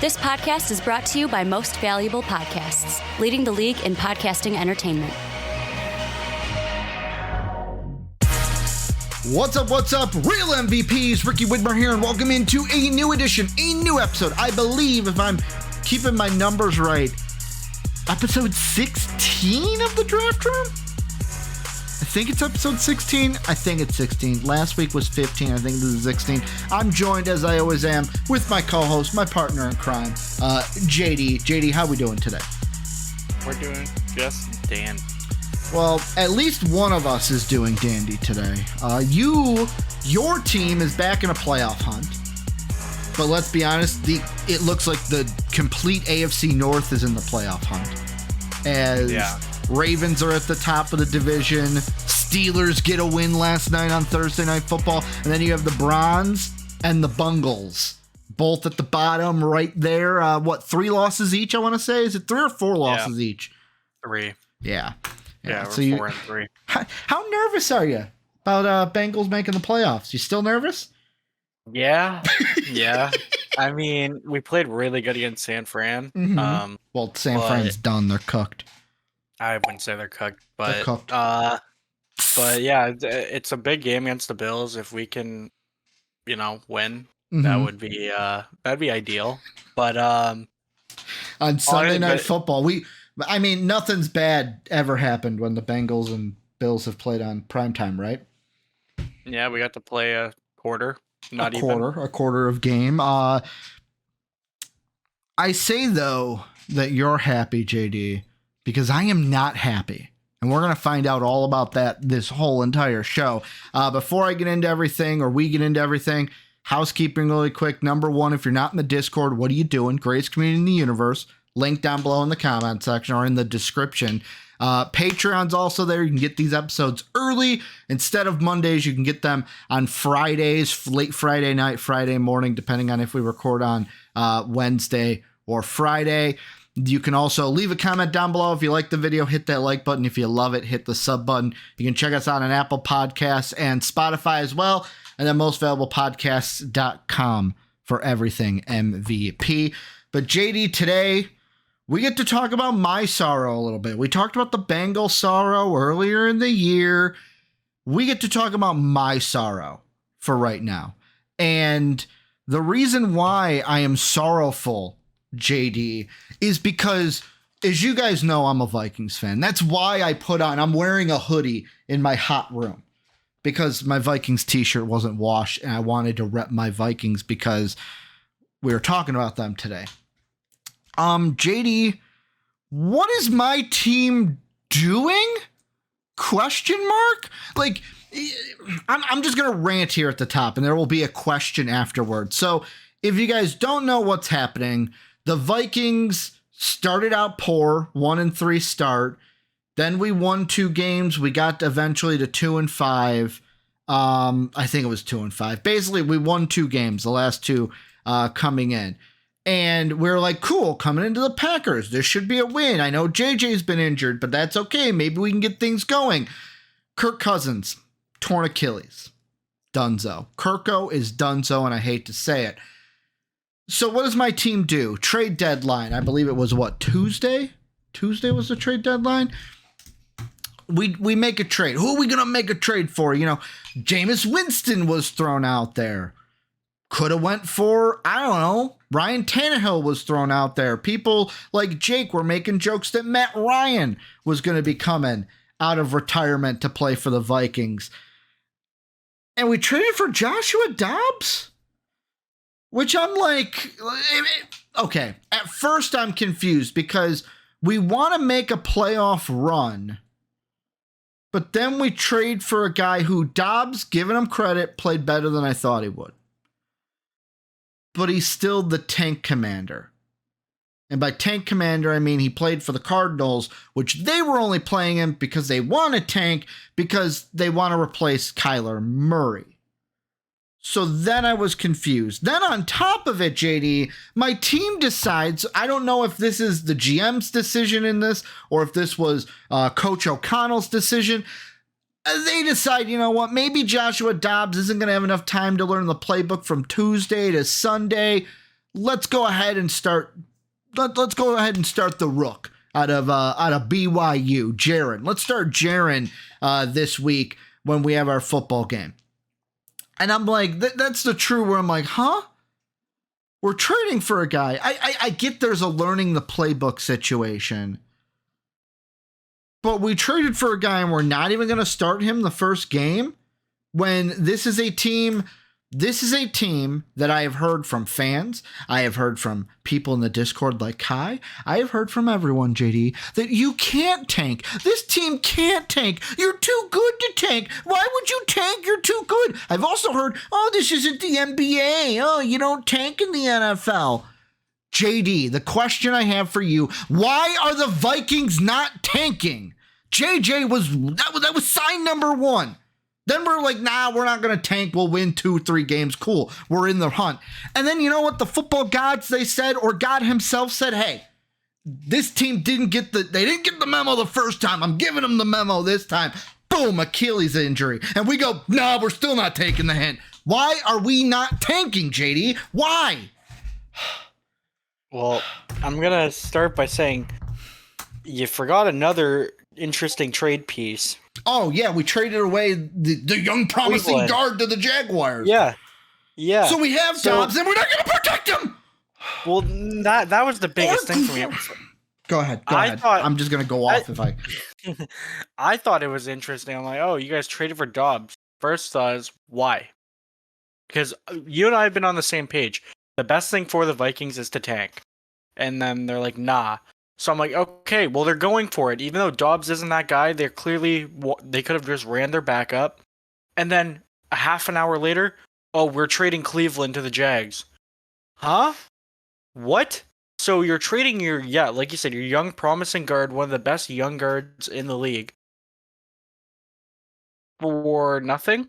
This podcast is brought to you by Most Valuable Podcasts, leading the league in podcasting entertainment. What's up? Real MVPs, Ricky Widmer here, and welcome into a new edition, a new episode. I believe, if I'm keeping my numbers right, episode 16 of the Draft Room? I think it's episode 16. I think it's 16. Last week was 15. I think this is 16. I'm joined, as I always am, with my co-host, my partner in crime, JD. JD, how we doing today? We're doing just Dan. Well, at least one of us is doing dandy today. Your team is back in a playoff hunt. But let's be honest, it looks like the complete AFC North is in the playoff hunt. As Ravens are at the top of the division, Steelers get a win last night on Thursday Night Football, and then you have the Browns and the Bungles, both at the bottom right there. 3 losses each, I want to say? Is it 3 or 4 losses each? 3. Yeah, we're so 4 and 3. How nervous are you about Bengals making the playoffs? You still nervous? Yeah. I mean, we played really good against San Fran. Mm-hmm. Well, San Fran's done. They're cooked. I wouldn't say they're cooked, but they're cooked. But yeah, it's a big game against the Bills. If we can, win, that would be that'd be ideal. But on Sunday Night Football, nothing's bad ever happened when the Bengals and Bills have played on primetime, right? Yeah, we got to play a quarter. A quarter of game. I say, though, that you're happy, JD, because I am not happy. And we're going to find out all about that this whole entire show. Before I get into everything, or we get into everything, housekeeping really quick. Number one, if you're not in the Discord, what are you doing? Greatest community in the universe. Link down below in the comment section or in the description. Patreon's also there. You can get these episodes early. Instead of Mondays, you can get them on Fridays, late Friday night, Friday morning, depending on if we record on Wednesday or Friday. You can also leave a comment down below. If you like the video, hit that like button. If you love it, hit the sub button. You can check us out on Apple Podcasts and Spotify as well. And then mostvaluablepodcasts.com for everything MVP. But JD, today we get to talk about my sorrow a little bit. We talked about the Bengal sorrow earlier in the year. We get to talk about my sorrow for right now. And the reason why I am sorrowful, JD, is because, as you guys know, I'm a Vikings fan. That's why I'm wearing a hoodie in my hot room, because my Vikings t-shirt wasn't washed and I wanted to rep my Vikings because we were talking about them today. JD, what is my team doing? Question mark? Like, I'm just going to rant here at the top and there will be a question afterwards. So if you guys don't know what's happening, the Vikings started out poor, 1-3 start. Then we won 2 games. We got eventually to 2-5. I think it was 2-5. Basically, we won 2 games, the last 2 coming in. And we're like, cool, coming into the Packers. This should be a win. I know JJ's been injured, but that's okay. Maybe we can get things going. Kirk Cousins, torn Achilles. Dunzo. Kirko is dunzo, and I hate to say it. So what does my team do? Trade deadline. I believe it was, Tuesday? Tuesday was the trade deadline? We make a trade. Who are we going to make a trade for? Jameis Winston was thrown out there. Could have went for, I don't know, Ryan Tannehill was thrown out there. People like Jake were making jokes that Matt Ryan was going to be coming out of retirement to play for the Vikings. And we traded for Joshua Dobbs? Which I'm like, okay, at first I'm confused because we want to make a playoff run. But then we trade for a guy who Dobbs, giving him credit, played better than I thought he would. But he's still the tank commander. And by tank commander, I mean he played for the Cardinals, which they were only playing him because they want to tank, because they want to replace Kyler Murray. So then I was confused. Then on top of it, JD, my team decides, I don't know if this is the GM's decision in this or if this was Coach O'Connell's decision. They decide, you know what, maybe Joshua Dobbs isn't going to have enough time to learn the playbook from Tuesday to Sunday. let's go ahead and start. Let's go ahead and start the rook out of BYU, Jaron. Let's start Jaron this week when we have our football game. And I'm like, that's the true where I'm like, huh? We're trading for a guy. I get there's a learning the playbook situation. But we traded for a guy and we're not even going to start him the first game when this is a team that I have heard from fans. I have heard from people in the Discord like Kai. I have heard from everyone, JD, that you can't tank. This team can't tank. You're too good to tank. Why would you tank? You're too good. I've also heard, oh, this isn't the NBA. Oh, you don't tank in the NFL. JD, the question I have for you, why are the Vikings not tanking? JJ that was sign number one. Then we're like, nah, we're not going to tank. We'll win 2-3 games. Cool. We're in the hunt. And then you know what? The football gods, they said, or God himself said, hey, this team didn't get the memo the first time. I'm giving them the memo this time. Boom, Achilles injury. And we go, nah, we're still not taking the hint. Why are we not tanking, JD? Why? Well, I'm going to start by saying you forgot another interesting trade piece. Oh, yeah, we traded away the young promising Cleveland guard to the Jaguars. Yeah. So we have Dobbs, and we're not going to protect him. Well, that was the biggest thing for me. Go ahead. I'm just going to go off if I... I thought it was interesting. I'm like, oh, you guys traded for Dobbs. First thought is, why? Because you and I have been on the same page. The best thing for the Vikings is to tank. And then they're like, nah. So I'm like, okay, well, they're going for it. Even though Dobbs isn't that guy, they could have just ran their backup. And then a half an hour later, oh, we're trading Cleveland to the Jags. Huh? What? So you're trading like you said, your young promising guard, one of the best young guards in the league, for nothing?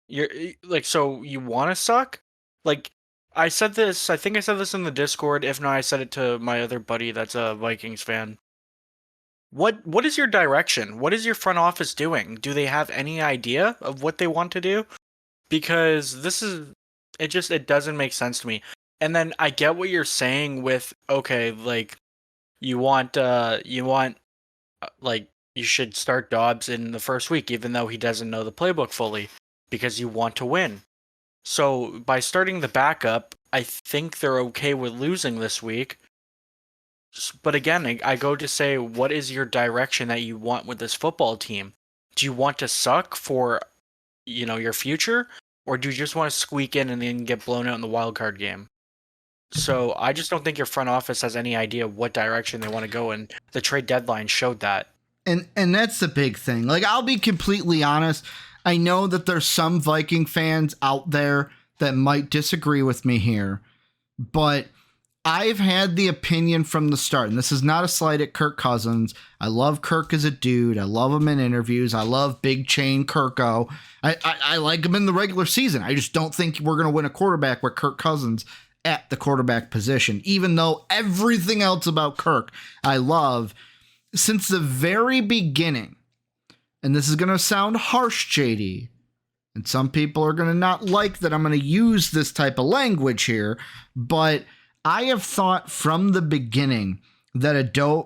You're like, so you want to suck? Like, I think I said this in the Discord. If not, I said it to my other buddy that's a Vikings fan. What is your direction? What is your front office doing? Do they have any idea of what they want to do? Because it doesn't make sense to me. And then I get what you're saying with, okay, like you should start Dobbs in the first week, even though he doesn't know the playbook fully, because you want to win. So by starting the backup, I think they're okay with losing this week. But again, I go to say, what is your direction that you want with this football team? Do you want to suck for, your future? Or do you just want to squeak in and then get blown out in the wild card game? So I just don't think your front office has any idea what direction they want to go, and the trade deadline showed that. And that's the big thing. Like, I'll be completely honest. I know that there's some Viking fans out there that might disagree with me here, but I've had the opinion from the start, and this is not a slight at Kirk Cousins. I love Kirk as a dude. I love him in interviews. I love Big Chain Kirko. I like him in the regular season. I just don't think we're going to win a quarterback with Kirk Cousins at the quarterback position, even though everything else about Kirk I love. Since the very beginning, and this is going to sound harsh, JD, and some people are going to not like that I'm going to use this type of language here, but I have thought from the beginning that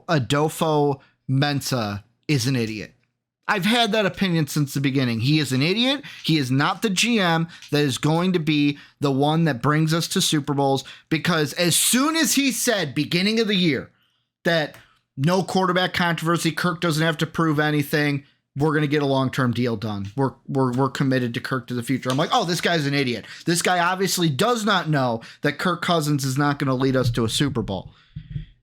Adolfo Mensa is an idiot. I've had that opinion since the beginning. He is an idiot. He is not the GM that is going to be the one that brings us to Super Bowls, because as soon as he said, beginning of the year, that no quarterback controversy, Kirk doesn't have to prove anything, we're going to get a long-term deal done. We're committed to Kirk to the future. I'm like, oh, this guy's an idiot. This guy obviously does not know that Kirk Cousins is not going to lead us to a Super Bowl.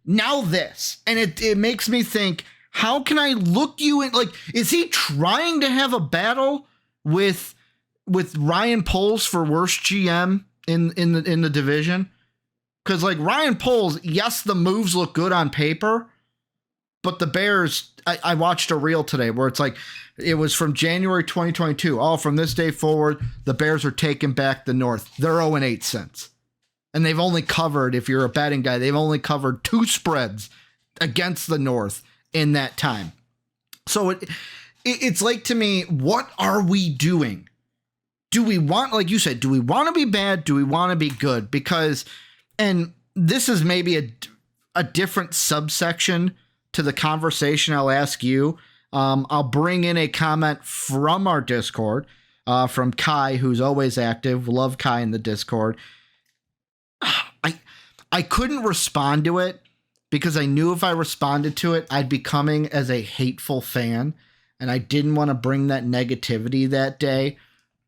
Now this, and it makes me think, how can I look you in? Like, is he trying to have a battle with Ryan Poles for worst GM in the division? Because like Ryan Poles, yes, the moves look good on paper, but the Bears, I watched a reel today where it's like, it was from January 2022. Oh, from this day forward, the Bears are taking back the North. They're 0-8 since. And they've only covered, if you're a betting guy, they've only covered 2 spreads against the North in that time. So it's like, to me, what are we doing? Do we want, like you said, do we want to be bad? Do we want to be good? Because, and this is maybe a different subsection to the conversation I'll ask you. I'll bring in a comment from our Discord, from Kai, who's always active. Love Kai in the Discord. I couldn't respond to it because I knew if I responded to it, I'd be coming as a hateful fan, and I didn't want to bring that negativity that day.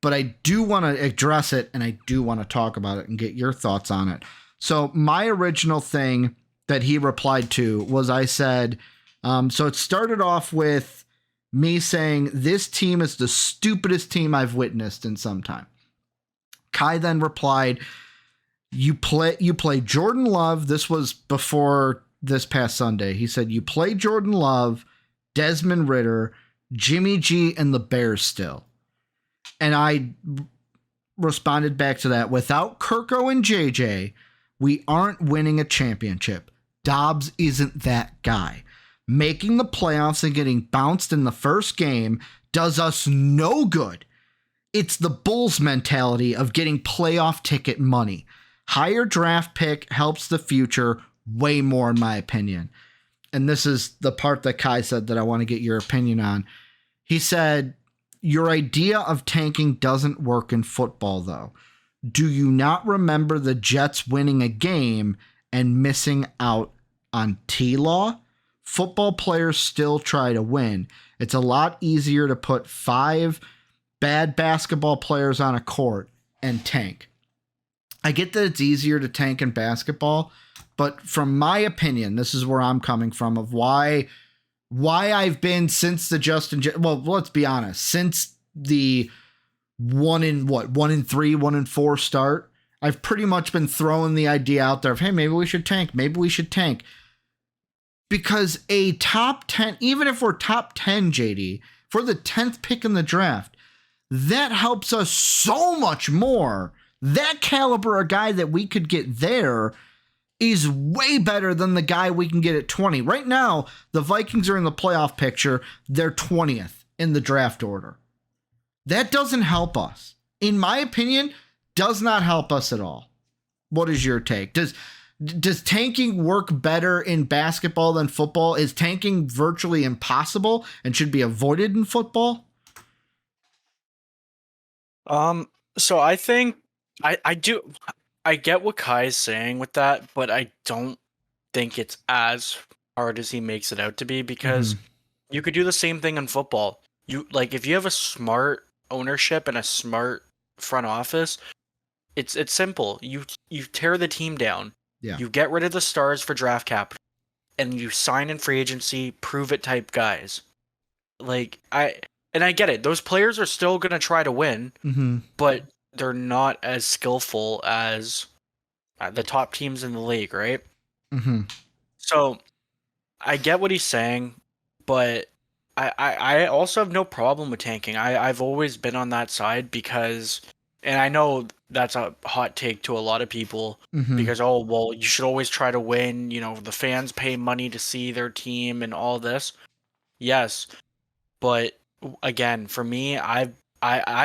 But I do want to address it, and I do want to talk about it and get your thoughts on it. So my original thing that he replied to was, I said, so it started off with me saying, this team is the stupidest team I've witnessed in some time. Kai then replied, you play Jordan Love. This was before this past Sunday. He said, you play Jordan Love, Desmond Ridder, Jimmy G, and the Bears still. And I responded back to that, without Kirko and JJ, we aren't winning a championship. Dobbs isn't that guy. Making the playoffs and getting bounced in the first game does us no good. It's the Bulls mentality of getting playoff ticket money. Higher draft pick helps the future way more, in my opinion. And this is the part that Kai said that I want to get your opinion on. He said, your idea of tanking doesn't work in football, though. Do you not remember the Jets winning a game and missing out on T-Law? Football players still try to win. It's a lot easier to put 5 bad basketball players on a court and tank. I get that it's easier to tank in basketball, but from my opinion, this is where I'm coming from, of why I've been since the well, let's be honest, since the 1-3, 1-4 start, I've pretty much been throwing the idea out there of, hey, maybe we should tank. Because a top 10, even if we're top 10, JD, for the 10th pick in the draft, that helps us so much more. That caliber of guy that we could get there is way better than the guy we can get at 20. Right now, the Vikings are in the playoff picture. They're 20th in the draft order. That doesn't help us. In my opinion, does not help us at all. What is your take? Does tanking work better in basketball than football? Is tanking virtually impossible and should be avoided in football? So I think I get what Kai is saying with that, but I don't think it's as hard as he makes it out to be, because you could do the same thing in football. If you have a smart ownership and a smart front office, it's simple. You tear the team down. Yeah. You get rid of the stars for draft capital, and you sign in free agency, prove it type guys. I get it. Those players are still going to try to win, but they're not as skillful as the top teams in the league, right? So I get what he's saying, but I also have no problem with tanking. I've always been on that side because, and I know that's a hot take to a lot of people, because, oh, well, you should always try to win. You know, the fans pay money to see their team and all this. Yes, but again, for me, I've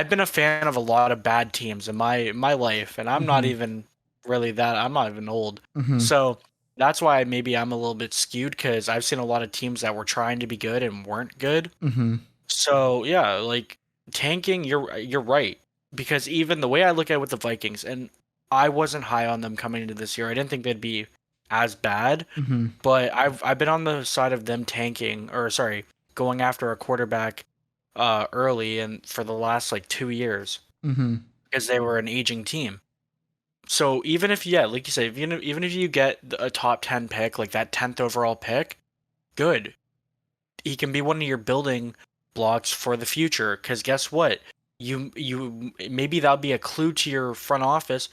been a fan of a lot of bad teams in my life, and I'm not even really that. I'm not even old, so that's why maybe I'm a little bit skewed, because I've seen a lot of teams that were trying to be good and weren't good. So yeah, like tanking, you're right, because even the way I look at it with the Vikings, and I wasn't high on them coming into this year. I didn't think they'd be as bad, but I've been on the side of them tanking, or sorry, going after a quarterback early and for the last 2 years, because they were an aging team. So even if, yeah, like you said, even if you get a top 10 pick, like that 10th overall pick, good. He can be one of your building blocks for the future, because guess what? You maybe that'll be a clue to your front office.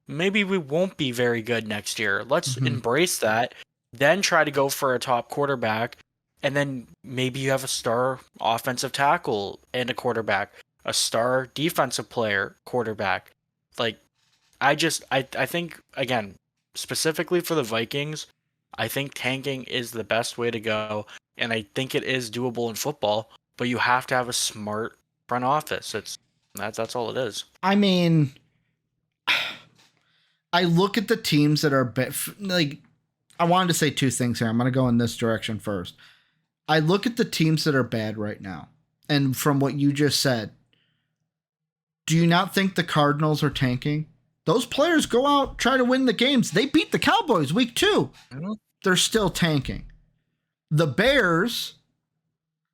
Maybe we won't be very good next year. Let's embrace that. Then try to go for a top quarterback. And then maybe you have a star offensive tackle and a quarterback, a star defensive player, quarterback. I think, again, specifically for the Vikings, I think tanking is the best way to go. And I think it is doable in football, but you have to have a smart front office. That's all it is. I mean, I look at the teams that are like, I wanted to say two things here. I'm going to go in this direction first. I look at the teams that are bad right now. And from what you just said, do you not think the Cardinals are tanking? Those players go out, try to win the games. They beat the Cowboys week 2. Mm-hmm. They're still tanking. The Bears,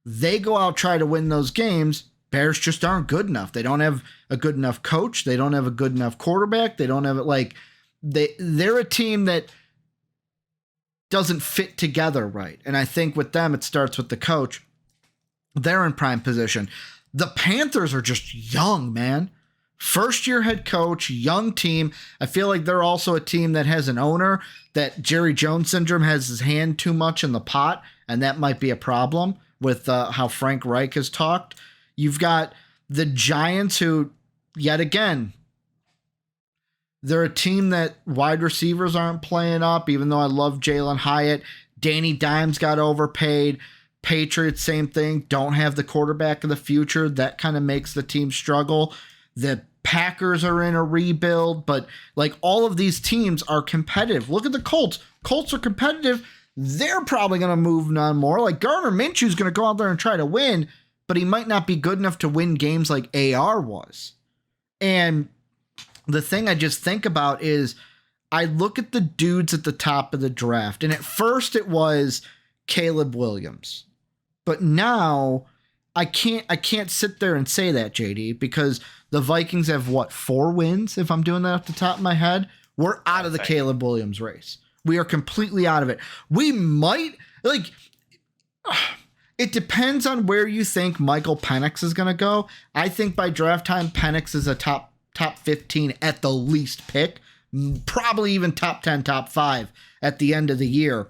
they go out, try to win those games. Bears just aren't good enough. They don't have a good enough coach. They don't have a good enough quarterback. They don't have it like they're a team that doesn't fit together right. And I think with them, it starts with the coach. They're in prime position. The Panthers are just young, man. First year head coach, young team. I feel like they're also a team that has an owner that Jerry Jones syndrome has his hand too much in the pot. And that might be a problem with how Frank Reich has talked. You've got the Giants who, yet again, they're a team that wide receivers aren't playing up, even though I love Jalen Hyatt. Danny Dimes got overpaid. Patriots, same thing. Don't have the quarterback of the future. That kind of makes the team struggle. The Packers are in a rebuild, but like all of these teams are competitive. Look at the Colts. Colts are competitive. They're probably going to move on more. Like Gardner Minshew's going to go out there and try to win, but he might not be good enough to win games like AR was. And the thing I just think about is I look at the dudes at the top of the draft, and at first it was Caleb Williams. But now I can't sit there and say that, JD, because the Vikings have 4 wins, if I'm doing that off the top of my head. We're out of the Caleb Williams race. We are completely out of it. We might, it depends on where you think Michael Penix is going to go. I think by draft time, Penix is a top 15 at the least pick, probably even top 10, top 5 at the end of the year.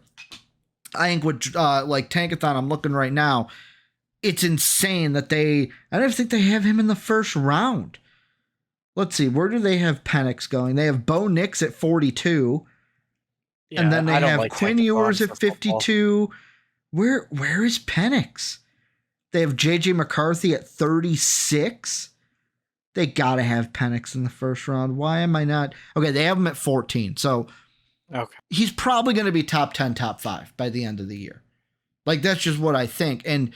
I think with Tankathon, I'm looking right now, it's insane that I don't think they have him in the first round. Let's see, where do they have Penix going? They have Bo Nix at 42. Yeah, and then they have Quinn Ewers at 52. Where is Penix? They have JJ McCarthy at 36. They got to have Penix in the first round. Why am I not? Okay, they have him at 14. So okay, he's probably going to be top 10, top 5 by the end of the year. Like, that's just what I think. And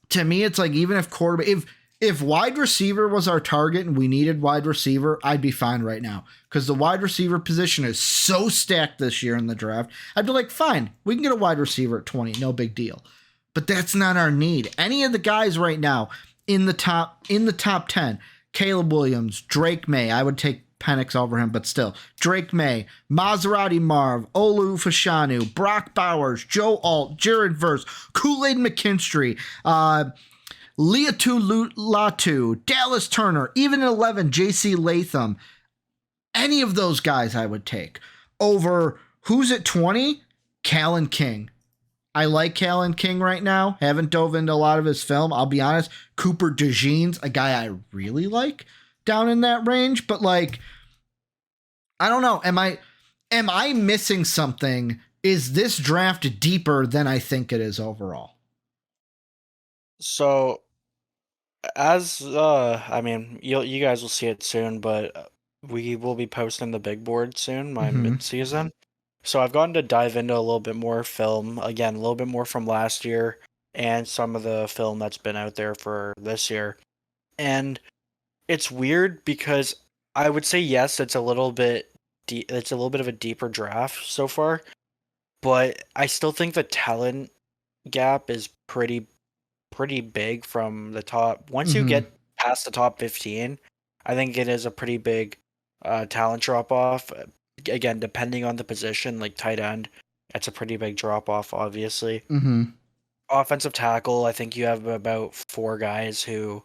to me, it's like, even if quarterback, if wide receiver was our target and we needed wide receiver, I'd be fine right now. Because the wide receiver position is so stacked this year in the draft. I'd be like, fine, we can get a wide receiver at 20, no big deal. But that's not our need. Any of the guys right now in the top 10, Caleb Williams, Drake May, I would take Penix over him, but still. Drake May, Maserati Marv, Olu Fashanu, Brock Bowers, Joe Alt, Jared Verse, Kool-Aid McKinstry, Liatu Latu, Dallas Turner, even at 11, JC Latham. Any of those guys I would take over who's at 20? Callan King. I like Callan King right now. Haven't dove into a lot of his film. I'll be honest. Cooper DeJean's a guy I really like down in that range, but like, I don't know. Am I missing something? Is this draft deeper than I think it is overall? So, as you guys will see it soon, but we will be posting the big board soon, my mid-season. So I've gotten to dive into a little bit more film, again, a little bit more from last year and some of the film that's been out there for this year. And it's weird because I would say, yes, it's a little bit of a deeper draft so far, but I still think the talent gap is pretty big from the top. Once you get past the top 15, I think it is a pretty big talent drop off. Again, depending on the position, like tight end, that's a pretty big drop off, obviously. Offensive tackle, I think you have about 4 guys who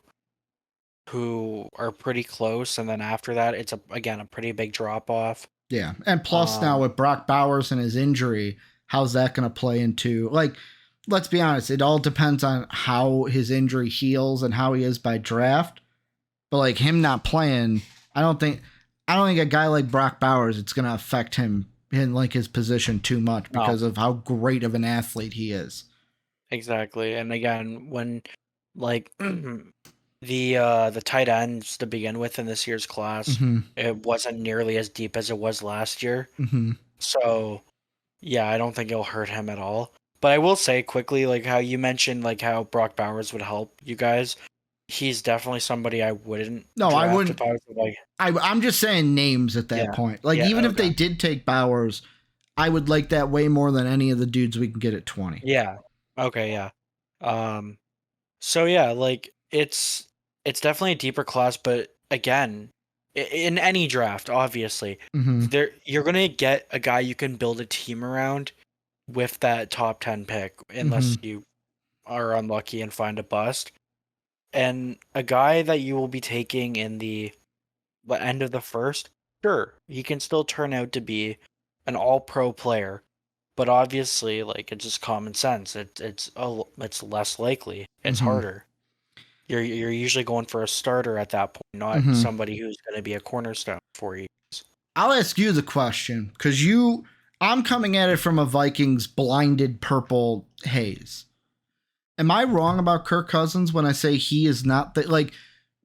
are pretty close, and then after that, it's a pretty big drop off. Yeah, and plus now with Brock Bowers and his injury, how's that going to play into, like, let's be honest, it all depends on how his injury heals and how he is by draft. But like him not playing, I don't think a guy like Brock Bowers, it's going to affect him in like his position too much because of how great of an athlete he is. Exactly. And again, when like the tight ends to begin with in this year's class, it wasn't nearly as deep as it was last year. So yeah, I don't think it'll hurt him at all. But I will say quickly, like how you mentioned, like how Brock Bowers would help you guys. He's definitely somebody I wouldn't No, I draft wouldn't. if I was like. I'm just saying names at that Yeah. point. Like, Yeah, even if they okay. did take Bowers, I would like that way more than any of the dudes we can get at 20. Yeah. Okay. Yeah. So yeah, like it's definitely a deeper class, but again, in any draft, obviously, there you're gonna get a guy you can build a team around with that top 10 pick, unless you are unlucky and find a bust. And a guy that you will be taking in the end of the first, sure, he can still turn out to be an all-pro player, but obviously, like it's just common sense. It's less likely. It's harder. You're usually going for a starter at that point, not somebody who's going to be a cornerstone for you. I'll ask you the question because I'm coming at it from a Vikings blinded purple haze. Am I wrong about Kirk Cousins when I say he is not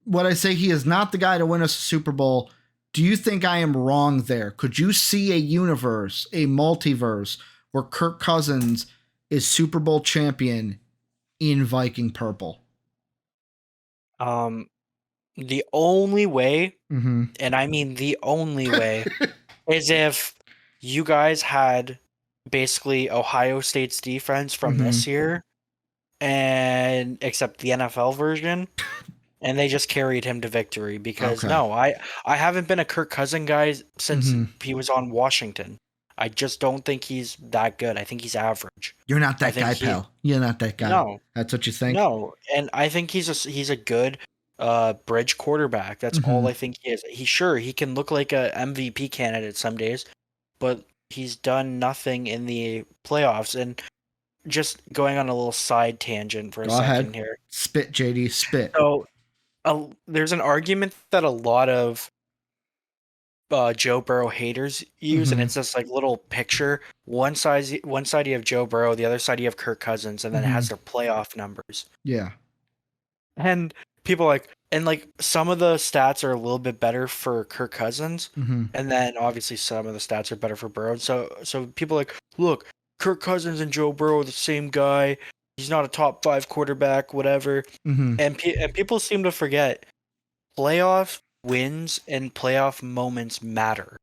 when I say he is not the guy to win us a Super Bowl? Do you think I am wrong there? Could you see a universe, a multiverse where Kirk Cousins is Super Bowl champion in Viking purple? The only way, and I mean the only way, is if you guys had basically Ohio State's defense from this year, and except the NFL version, and they just carried him to victory. Because no, I haven't been a Kirk Cousin guy since he was on Washington. I just don't think he's that good. I think he's average. You're not that guy, pal. You're not that guy. No, that's what you think. No, and I think he's a good bridge quarterback. That's all I think he is. He can look like a MVP candidate some days, but he's done nothing in the playoffs. And just going on a little side tangent for a second here. Spit, JD, spit. So there's an argument that a lot of Joe Burrow haters use, and it's this like little picture. One side you have Joe Burrow, the other side you have Kirk Cousins, and then it has their playoff numbers. Yeah. And people some of the stats are a little bit better for Kirk Cousins, and then obviously some of the stats are better for Burrow. So people are like, look, Kirk Cousins and Joe Burrow are the same guy. He's not a top 5 quarterback, whatever. And people seem to forget playoff wins and playoff moments matter.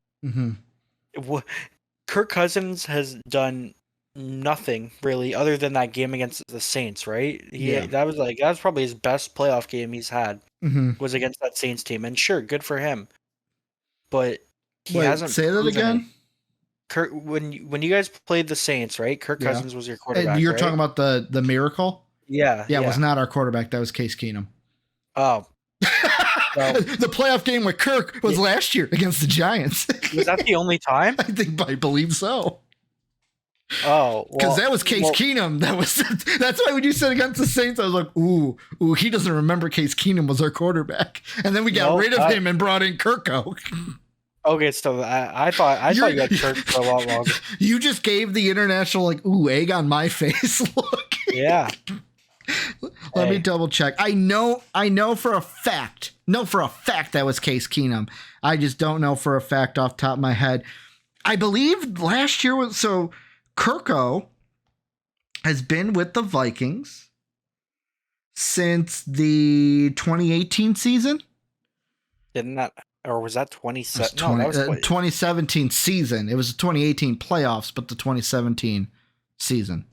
Kirk Cousins has done nothing really other than that game against the Saints, right? That was probably his best playoff game he's had was against that Saints team, and sure, good for him. But he hasn't. Say that again. Kirk, when you guys played the Saints, right? Kirk Cousins was your quarterback. And you're talking about the miracle. Yeah. It was not our quarterback. That was Case Keenum. Oh. The playoff game with Kirk was last year against the Giants. Was that the only time? I believe so. Oh, because that was Case Keenum. That's why when you said against the Saints, I was like, ooh, he doesn't remember Case Keenum was our quarterback, and then we got rid of him and brought in Kirko. Okay, so I thought you had Kirk for a lot longer. You just gave the international egg on my face look. Yeah. Let me double check. I know for a fact. No, for a fact that was Case Keenum. I just don't know for a fact off the top of my head. I believe last year was so. Kirko has been with the Vikings since the 2018 season. Didn't that, or was that 2017? No, that was 2017 season. It was the 2018 playoffs, but the 2017 season.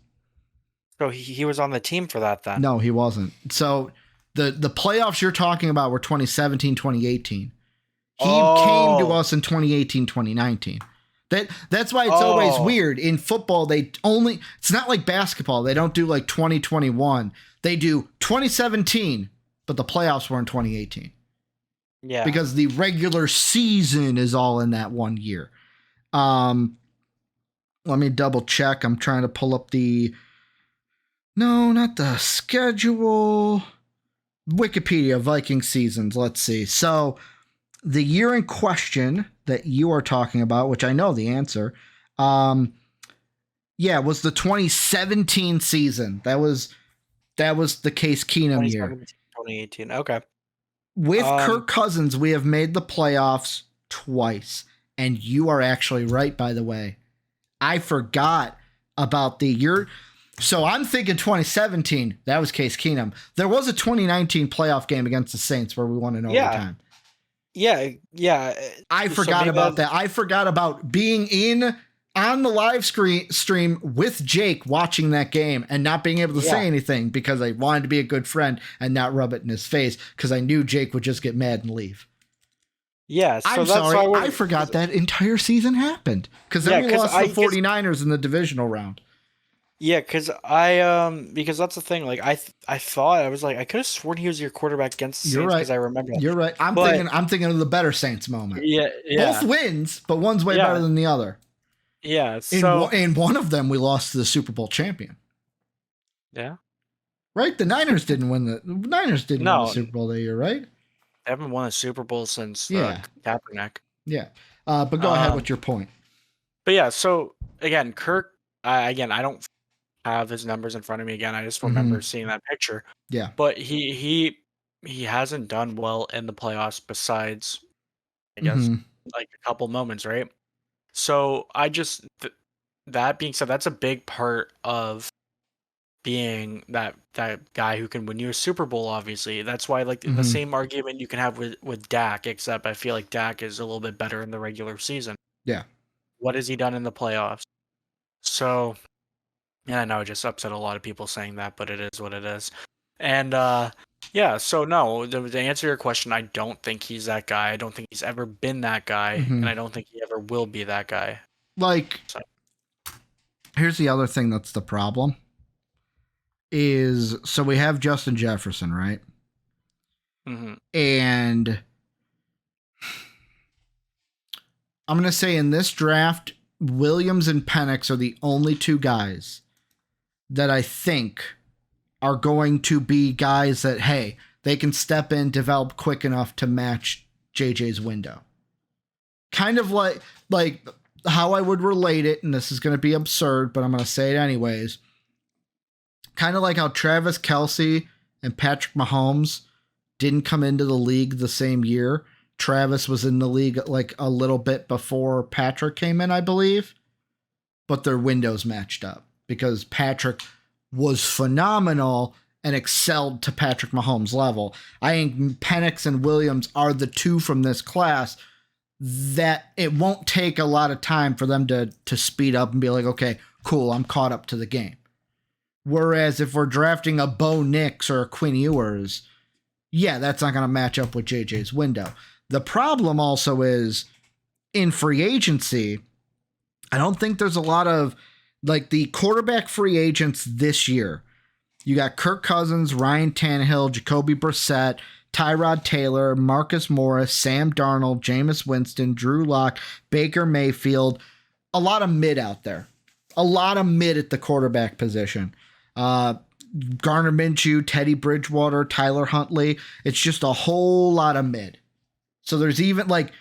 So he was on the team for that then? No, he wasn't. So the playoffs you're talking about were 2017, 2018. He came to us in 2018, 2019. That's why it's always weird. In football, it's not like basketball. They don't do like 2021. They do 2017, but the playoffs were in 2018. Yeah. Because the regular season is all in that 1 year. Let me double check. I'm trying to pull up not the schedule. Wikipedia Viking seasons. Let's see. So the year in question that you are talking about, which I know the answer, was the 2017 season. That was the Case Keenum year. 2018. Okay. With Kirk Cousins, we have made the playoffs twice. And you are actually right, by the way. I forgot about the year. So I'm thinking 2017. That was Case Keenum. There was a 2019 playoff game against the Saints where we won in overtime. Yeah. I forgot about that. I forgot about being on the live stream with Jake watching that game and not being able to say anything because I wanted to be a good friend and not rub it in his face because I knew Jake would just get mad and leave. Yeah, so I'm that's sorry. why I forgot that entire season happened because then we lost the 49ers in the divisional round. Yeah, because because that's the thing. Like I thought I was like I could have sworn he was your quarterback against the Saints because I remember. You're right. I'm thinking of the better Saints moment. Yeah. Both wins, but one's way better than the other. Yeah. In one of them, we lost to the Super Bowl champion. Yeah. Right. The Niners didn't win win the Super Bowl that year, right? They haven't won a Super Bowl since Kaepernick. Yeah. But go ahead with your point. But yeah, so again, Kirk. I don't have his numbers in front of me again. I just remember seeing that picture. Yeah. But he hasn't done well in the playoffs besides, I guess, like a couple moments, right? So I just that being said, that's a big part of being that guy who can win you a Super Bowl. Obviously, that's why like the same argument you can have with Dak, except I feel like Dak is a little bit better in the regular season. Yeah. What has he done in the playoffs? So, and I know I just upset a lot of people saying that, but it is what it is. And yeah, so no, to answer your question, I don't think he's that guy. I don't think he's ever been that guy, and I don't think he ever will be that guy. Like, here's the other thing that's the problem. So we have Justin Jefferson, right? And I'm going to say in this draft, Williams and Penix are the only two guys that I think are going to be guys that, hey, they can step in, develop quick enough to match JJ's window. Kind of like how I would relate it, and this is going to be absurd, but I'm going to say it anyways. Kind of like how Travis Kelce and Patrick Mahomes didn't come into the league the same year. Travis was in the league like a little bit before Patrick came in, I believe. But their windows matched up because Patrick was phenomenal and excelled to Patrick Mahomes' level. I think Penix and Williams are the two from this class that it won't take a lot of time for them to speed up and be like, okay, cool, I'm caught up to the game. Whereas if we're drafting a Bo Nix or a Quinn Ewers, yeah, that's not going to match up with JJ's window. The problem also is in free agency, I don't think there's a lot of like the quarterback free agents this year. You got Kirk Cousins, Ryan Tannehill, Jacoby Brissett, Tyrod Taylor, Marcus Morris, Sam Darnold, Jameis Winston, Drew Lock, Baker Mayfield. A lot of mid out there. A lot of mid at the quarterback position. Garner Minshew, Teddy Bridgewater, Tyler Huntley. It's just a whole lot of mid. So there's even like,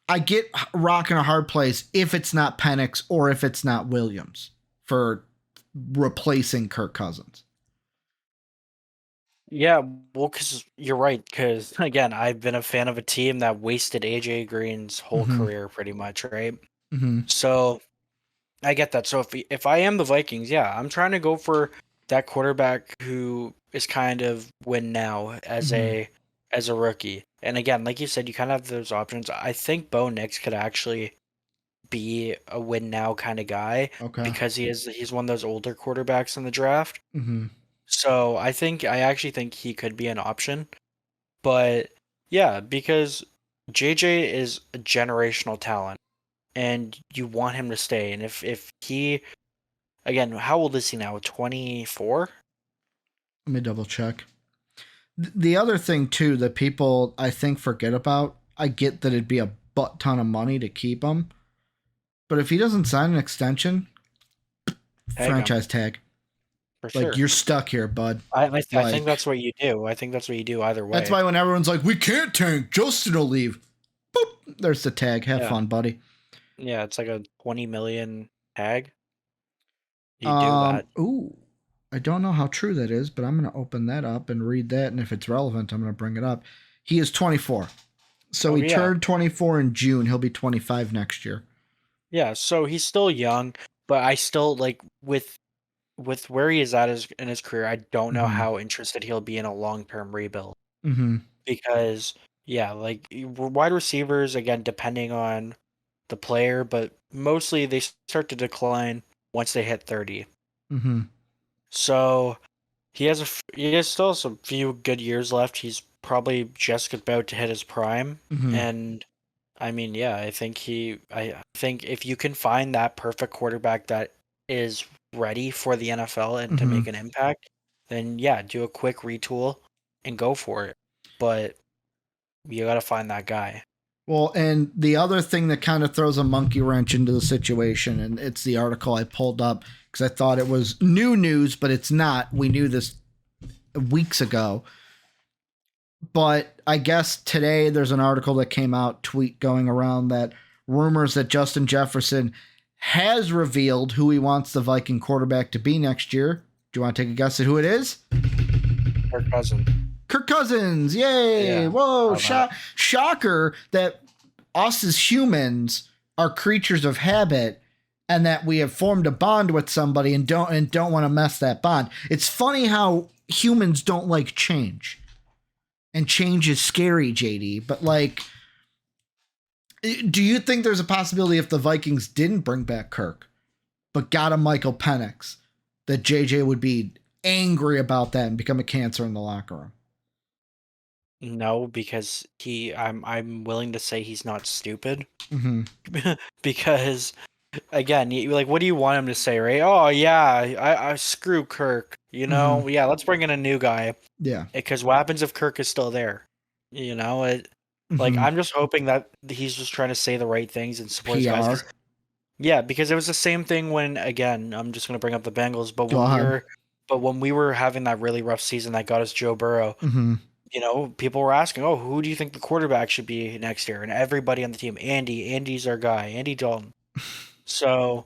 I get rock in a hard place if it's not Penix or if it's not Williams for replacing Kirk Cousins. Yeah, well, because you're right. Because again, I've been a fan of a team that wasted AJ Green's whole career pretty much, right? So I get that. So if I am the Vikings, yeah, I'm trying to go for that quarterback who is kind of win now as a rookie. And again, like you said, you kind of have those options. I think Bo Nix could actually be a win now kind of guy because he's one of those older quarterbacks in the draft. So I actually think he could be an option. But yeah, because JJ is a generational talent and you want him to stay. And if he, again, how old is he now? 24? Let me double check. The other thing too that people I think forget about, I get that it'd be a butt ton of money to keep him, but if he doesn't sign an extension, franchise tag. For sure. Like, you're stuck here, bud. I think that's what you do. I think that's what you do either way. That's why when everyone's like, we can't tank, Justin will leave. Boop, there's the tag. Have fun, buddy. Yeah, it's like a 20 million tag. You do that. Ooh. I don't know how true that is, but I'm going to open that up and read that, and if it's relevant, I'm going to bring it up. He is 24. So he turned 24 in June. He'll be 25 next year. Yeah, so he's still young, but I still like with where he is at in his career, I don't know how interested he'll be in a long-term rebuild. Because like wide receivers, again, depending on the player, but mostly they start to decline once they hit 30. So he has still some few good years left. He's probably just about to hit his prime, and I mean, I think if you can find that perfect quarterback that is ready for the NFL and to make an impact, then do a quick retool and go for it. But you got to find that guy. Well, and the other thing that kind of throws a monkey wrench into the situation, and it's the article I pulled up because I thought it was new news, but it's not. We knew this weeks ago. But I guess today there's an article that came out, tweet going around, that rumors that Justin Jefferson has revealed who he wants the Viking quarterback to be next year. Do you want to take a guess at who it is? Kirk Cousins. Kirk Cousins. Yay. Yeah, whoa. Shocker that us as humans are creatures of habit and that we have formed a bond with somebody and don't want to mess that bond. It's funny how humans don't like change. And change is scary, JD. But like, do you think there's a possibility if the Vikings didn't bring back Kirk, but got a Michael Penix, that JJ would be angry about that and become a cancer in the locker room? No, because I'm willing to say he's not stupid. Because again, like, what do you want him to say, right? Oh yeah, I screw Kirk. Let's bring in a new guy. Yeah. Because what happens if Kirk is still there? Like, I'm just hoping that he's just trying to say the right things and support his guys. Yeah, because it was the same thing when, again, I'm just going to bring up the Bengals, but when we were having that really rough season that got us Joe Burrow, people were asking, oh, who do you think the quarterback should be next year? And everybody on the team, Andy's our guy, Andy Dalton. So,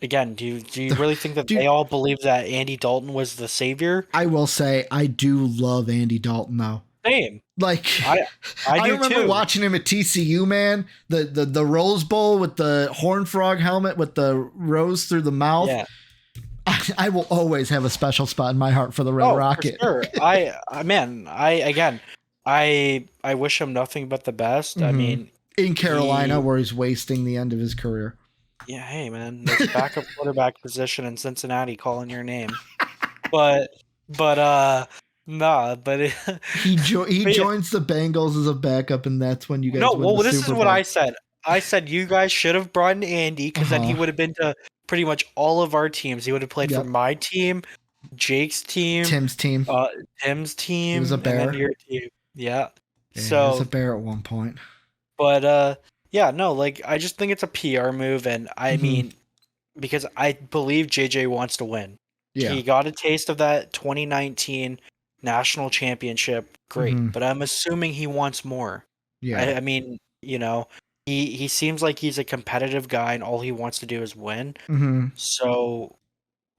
again, do you really think that they all believe that Andy Dalton was the savior? I will say I do love Andy Dalton, though. Same. Like, I do remember too. watching him at TCU, man. The Rose Bowl with the Horned Frog helmet with the rose through the mouth. Yeah. I will always have a special spot in my heart for the Red Rocket. For sure. I wish him nothing but the best. I mean, in Carolina, where he's wasting the end of his career. Yeah, hey man, there's a backup quarterback position in Cincinnati calling your name. But he joins the Bengals as a backup, and that's when you guys win the Super Bowl. This is what I said. I said you guys should have brought in Andy, because then he would have been to pretty much all of our teams. He would have played for my team, Jake's team, Tim's team. He was a Bear. And then your team. Yeah. So he was a Bear at one point. But I just think it's a PR move, and I mean, because I believe JJ wants to win. Yeah. He got a taste of that 2019 national championship, great, but I'm assuming he wants more. Yeah. I mean, he seems like he's a competitive guy, and all he wants to do is win. So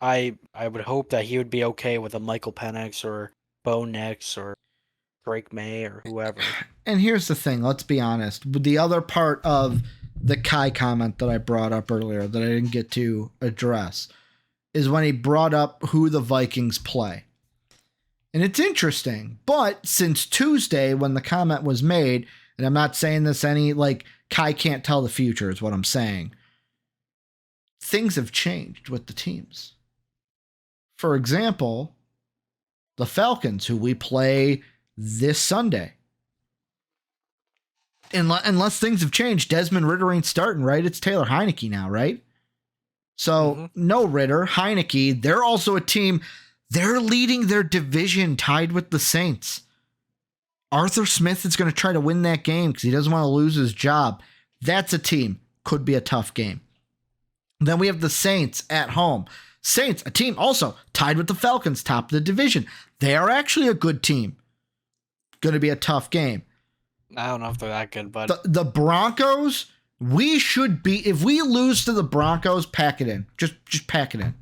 I would hope that he would be okay with a Michael Penix or Bo Nix or Drake May or whoever. And here's the thing, let's be honest. The other part of the Kai comment that I brought up earlier that I didn't get to address is when he brought up who the Vikings play. And it's interesting, but since Tuesday when the comment was made, and I'm not saying this Kai can't tell the future is what I'm saying, things have changed with the teams. For example, the Falcons, who we play this Sunday. Unless things have changed, Desmond Ridder ain't starting, right? It's Taylor Heineke now, right? So no Ridder, Heineke. They're also a team. They're leading their division, tied with the Saints. Arthur Smith is going to try to win that game because he doesn't want to lose his job. That's a team. Could be a tough game. Then we have the Saints at home. Saints, a team also tied with the Falcons, top of the division. They are actually a good team. Going to be a tough game. I don't know if they're that good, but the Broncos, we should be, if we lose to the Broncos, pack it in. Just pack it in.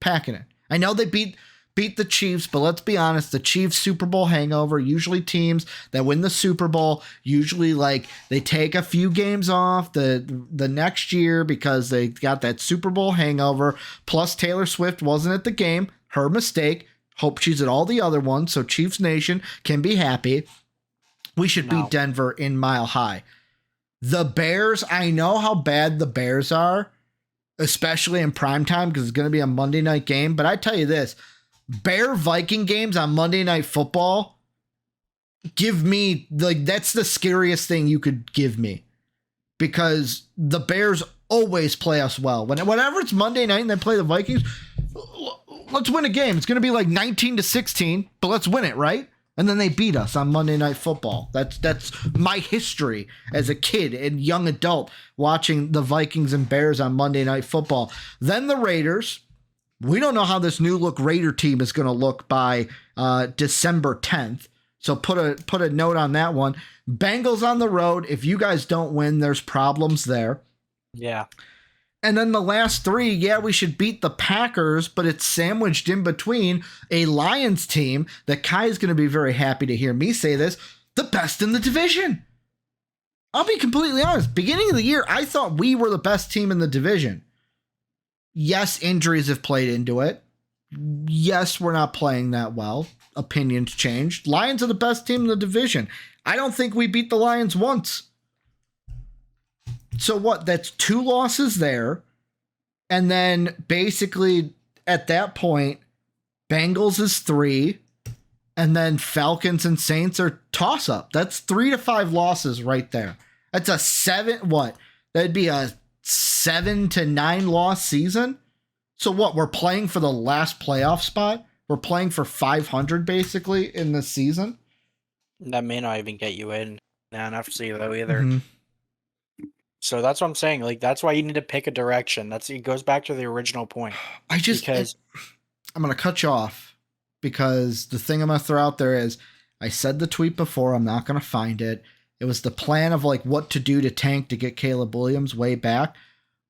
Pack it in. I know they beat beat the Chiefs, but let's be honest, the Chiefs Super Bowl hangover, usually teams that win the Super Bowl, usually like they take a few games off the next year because they got that Super Bowl hangover. Plus Taylor Swift wasn't at the game, her mistake. Hope she's at all the other ones, so Chiefs Nation can be happy. We should beat Denver in Mile High. The Bears, I know how bad the Bears are, especially in primetime because it's going to be a Monday night game. But I tell you this, Bear Viking games on Monday Night Football, give me, like, that's the scariest thing you could give me because the Bears always play us well. Whenever it's Monday night and they play the Vikings, let's win a game. It's going to be like 19-16, but let's win it, right? And then they beat us on Monday Night Football. That's my history as a kid and young adult watching the Vikings and Bears on Monday Night Football. Then the Raiders. We don't know how this new look Raider team is going to look by December 10th. So put a note on that one. Bengals on the road. If you guys don't win, there's problems there. Yeah. And then the last three, yeah, we should beat the Packers, but it's sandwiched in between a Lions team that Kai is going to be very happy to hear me say this, the best in the division. I'll be completely honest. Beginning of the year, I thought we were the best team in the division. Yes, injuries have played into it. Yes, we're not playing that well. Opinions changed. Lions are the best team in the division. I don't think we beat the Lions once. So what? That's 2 losses there. And then basically at that point, Bengals is 3. And then Falcons and Saints are toss up. That's 3 to 5 losses right there. That's a 7. What? That'd be a 7 to 9 loss season. So what? We're playing for the last playoff spot. We're playing for 500 basically in this season. That may not even get you in the NFC though either. Mm-hmm. So that's what I'm saying. Like, that's why you need to pick a direction. It goes back to the original point. I'm going to cut you off because the thing I'm going to throw out there is I said the tweet before. I'm not going to find it. It was the plan of like what to do to tank to get Caleb Williams way back.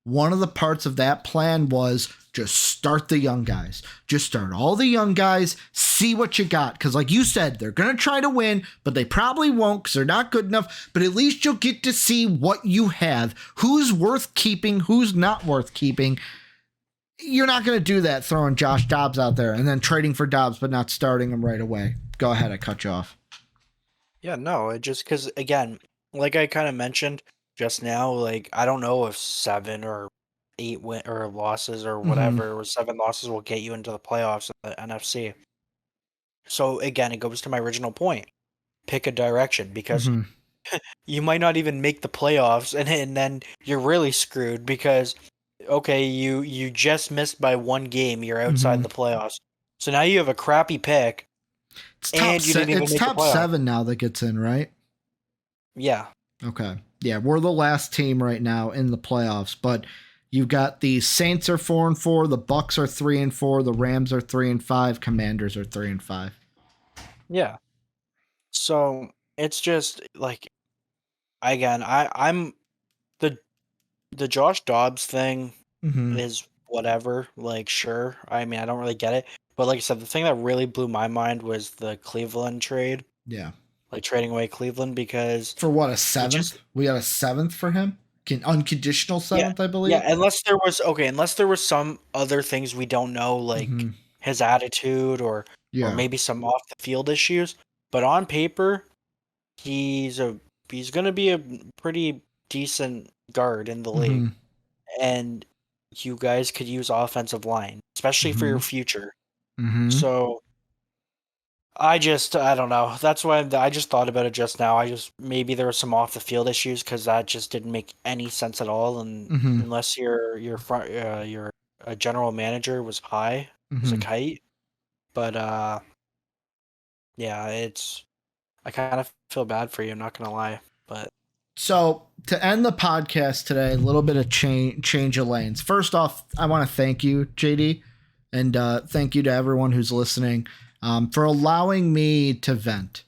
One of the parts of that plan was just start the young guys. Just start all the young guys, see what you got. Because like you said, they're going to try to win, but they probably won't because they're not good enough. But at least you'll get to see what you have, who's worth keeping, who's not worth keeping. You're not going to do that throwing Josh Dobbs out there and then trading for Dobbs but not starting him right away. Go ahead, I cut you off. Yeah, no, it just because, again, like I kind of mentioned just now, like, I don't know if 7 or 8 or losses or whatever, or 7 losses will get you into the playoffs in the NFC. So, again, it goes to my original point. Pick a direction because you might not even make the playoffs and then you're really screwed because, okay, you just missed by 1 game, you're outside the playoffs. So now you have a crappy pick. It's top 7 now that gets in, right? Yeah. Okay. Yeah, we're the last team right now in the playoffs, but you've got the Saints are 4-4, the Bucks are 3-4, the Rams are 3-5, Commanders are 3-5. Yeah. So it's just like, again, I'm the Josh Dobbs thing is whatever. Like, sure. I mean, I don't really get it. But like I said, the thing that really blew my mind was the Cleveland trade. Yeah. Like trading away Cleveland because... For what, a 7th? We got a 7th for him? Unconditional 7th, I believe? Yeah, unless there was some other things we don't know, like his attitude or maybe some off-the-field issues. But on paper, he's going to be a pretty decent guard in the league. And you guys could use offensive line, especially for your future. So I don't know. That's why I just thought about it just now. Maybe there were some off the field issues because that just didn't make any sense at all. And unless your general manager was high as a kite, but yeah, I kind of feel bad for you. I'm not gonna lie, but. So to end the podcast today, a little bit of change of lanes. First off, I want to thank you, JD, and thank you to everyone who's listening for allowing me to vent.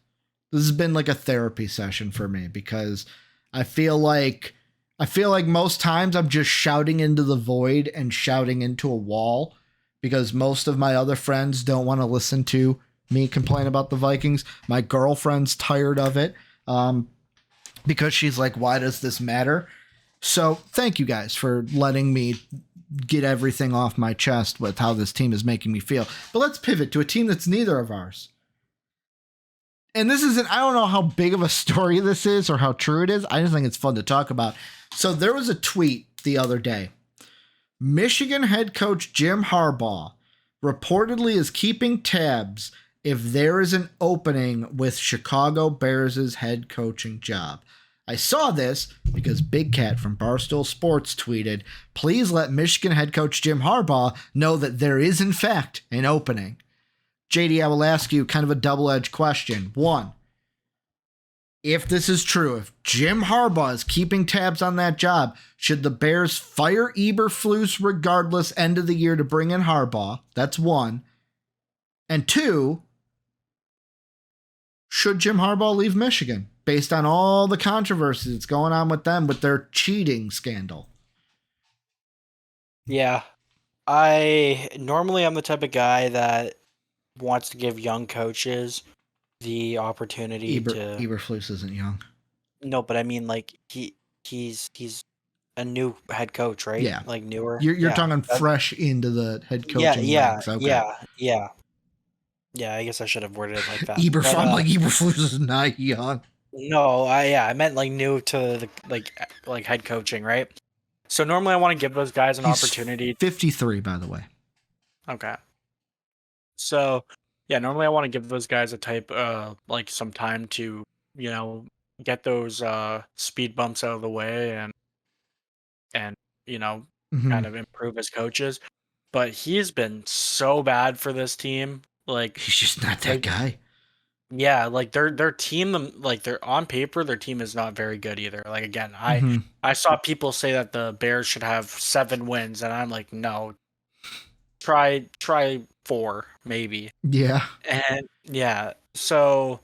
This has been like a therapy session for me because I feel like most times I'm just shouting into the void and shouting into a wall because most of my other friends don't want to listen to me complain about the Vikings. My girlfriend's tired of it because she's like, why does this matter? So thank you guys for letting me get everything off my chest with how this team is making me feel. But let's pivot to a team that's neither of ours. And this isn't, I don't know how big of a story this is or how true it is. I just think it's fun to talk about. So there was a tweet the other day. Michigan head coach Jim Harbaugh reportedly is keeping tabs if there is an opening with Chicago Bears' head coaching job. I saw this because Big Cat from Barstool Sports tweeted, please let Michigan head coach Jim Harbaugh know that there is in fact an opening. JD, I will ask you kind of a double-edged question. One, if this is true, if Jim Harbaugh is keeping tabs on that job, should the Bears fire Eberflus regardless end of the year to bring in Harbaugh? That's one. And two, should Jim Harbaugh leave Michigan based on all the controversy that's going on with them with their cheating scandal? Yeah. I'm the type of guy that wants to give young coaches the opportunity to. Eberflus isn't young. No, but I mean, like he's a new head coach, right? Yeah, like newer. You're talking fresh into the head coaching ranks. Okay. Yeah. I guess I should have worded it like that. Eberflus is not young. No, I meant like new to the like head coaching, right? So normally I want to give those guys an opportunity. 53, by the way. Okay. So, yeah, normally I want to give those guys like some time to, get those speed bumps out of the way and kind of improve as coaches. But he's been so bad for this team. Like he's just not that guy. Yeah, like their team, like they're on paper, their team is not very good either. Like again, I saw people say that the Bears should have 7 wins, and I'm like, no, try 4 maybe. Yeah. And yeah, so,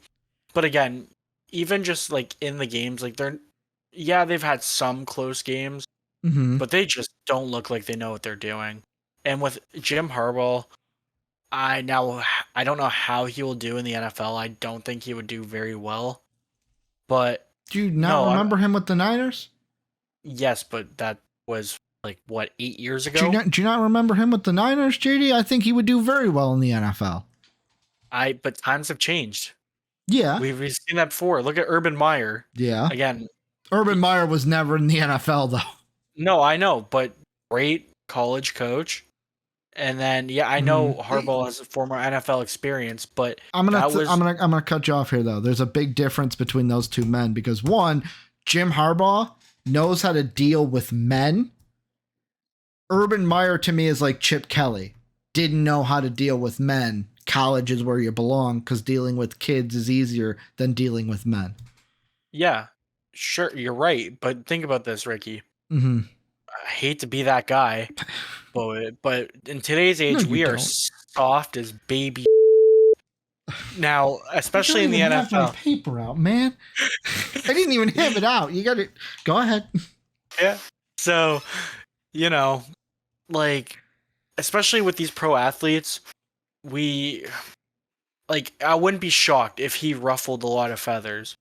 but again, even just like in the games, like they've had some close games, but they just don't look like they know what they're doing. And with Jim Harbaugh, I don't know how he will do in the NFL. I don't think he would do very well. But do you not remember him with the Niners? Yes, but that was like what, 8 years ago? Do you not remember him with the Niners, JD? I think he would do very well in the NFL. But times have changed. Yeah. We've seen that before. Look at Urban Meyer. Yeah. Again, Urban Meyer was never in the NFL though. No, I know, but great college coach. And then I know Harbaugh has a former NFL experience, but I'm gonna cut you off here though. There's a big difference between those two men because one, Jim Harbaugh knows how to deal with men. Urban Meyer to me is like Chip Kelly. Didn't know how to deal with men. College is where you belong because dealing with kids is easier than dealing with men. Yeah, sure, you're right. But think about this, Ricky. I hate to be that guy, but in today's age, we are soft as baby. Now, especially in the NFL. Have my paper out, man. I didn't even have it out. You got it. Go ahead. Yeah. So, like, especially with these pro athletes, I wouldn't be shocked if he ruffled a lot of feathers.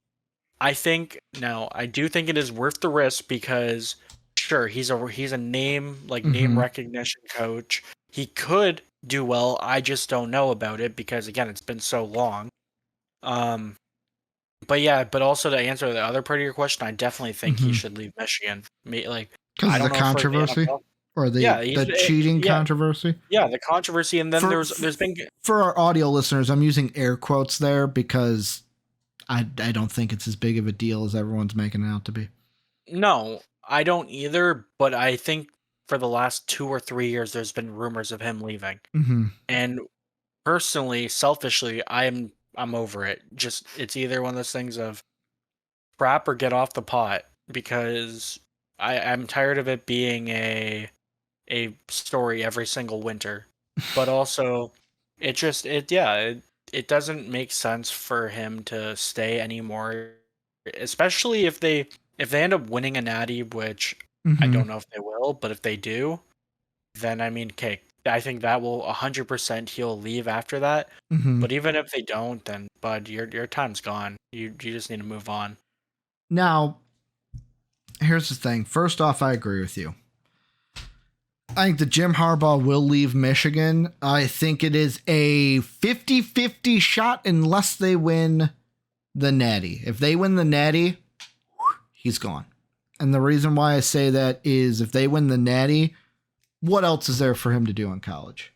I do think it is worth the risk because sure, he's a name recognition coach. He could do well. I just don't know about it because again, it's been so long. But also to answer the other part of your question, I definitely think he should leave Michigan. Like because of the controversy or the cheating controversy. Yeah, the controversy, and then there's been for our audio listeners, I'm using air quotes there because I don't think it's as big of a deal as everyone's making it out to be. No, I don't either, but I think for the last 2 or 3 years, there's been rumors of him leaving. And personally, selfishly, I'm over it. Just it's either one of those things of crap or get off the pot because I'm tired of it being a story every single winter. But also, it doesn't make sense for him to stay anymore, especially if they end up winning a natty, which I don't know if they will, but if they do, then I mean, okay, I think that will 100% he'll leave after that. Mm-hmm. But even if they don't, then bud, your time's gone. You just need to move on. Now, here's the thing. First off, I agree with you. I think that Jim Harbaugh will leave Michigan. I think it is a 50-50 shot unless they win the Natty. If they win the Natty, he's gone. And the reason why I say that is if they win the Natty, what else is there for him to do in college?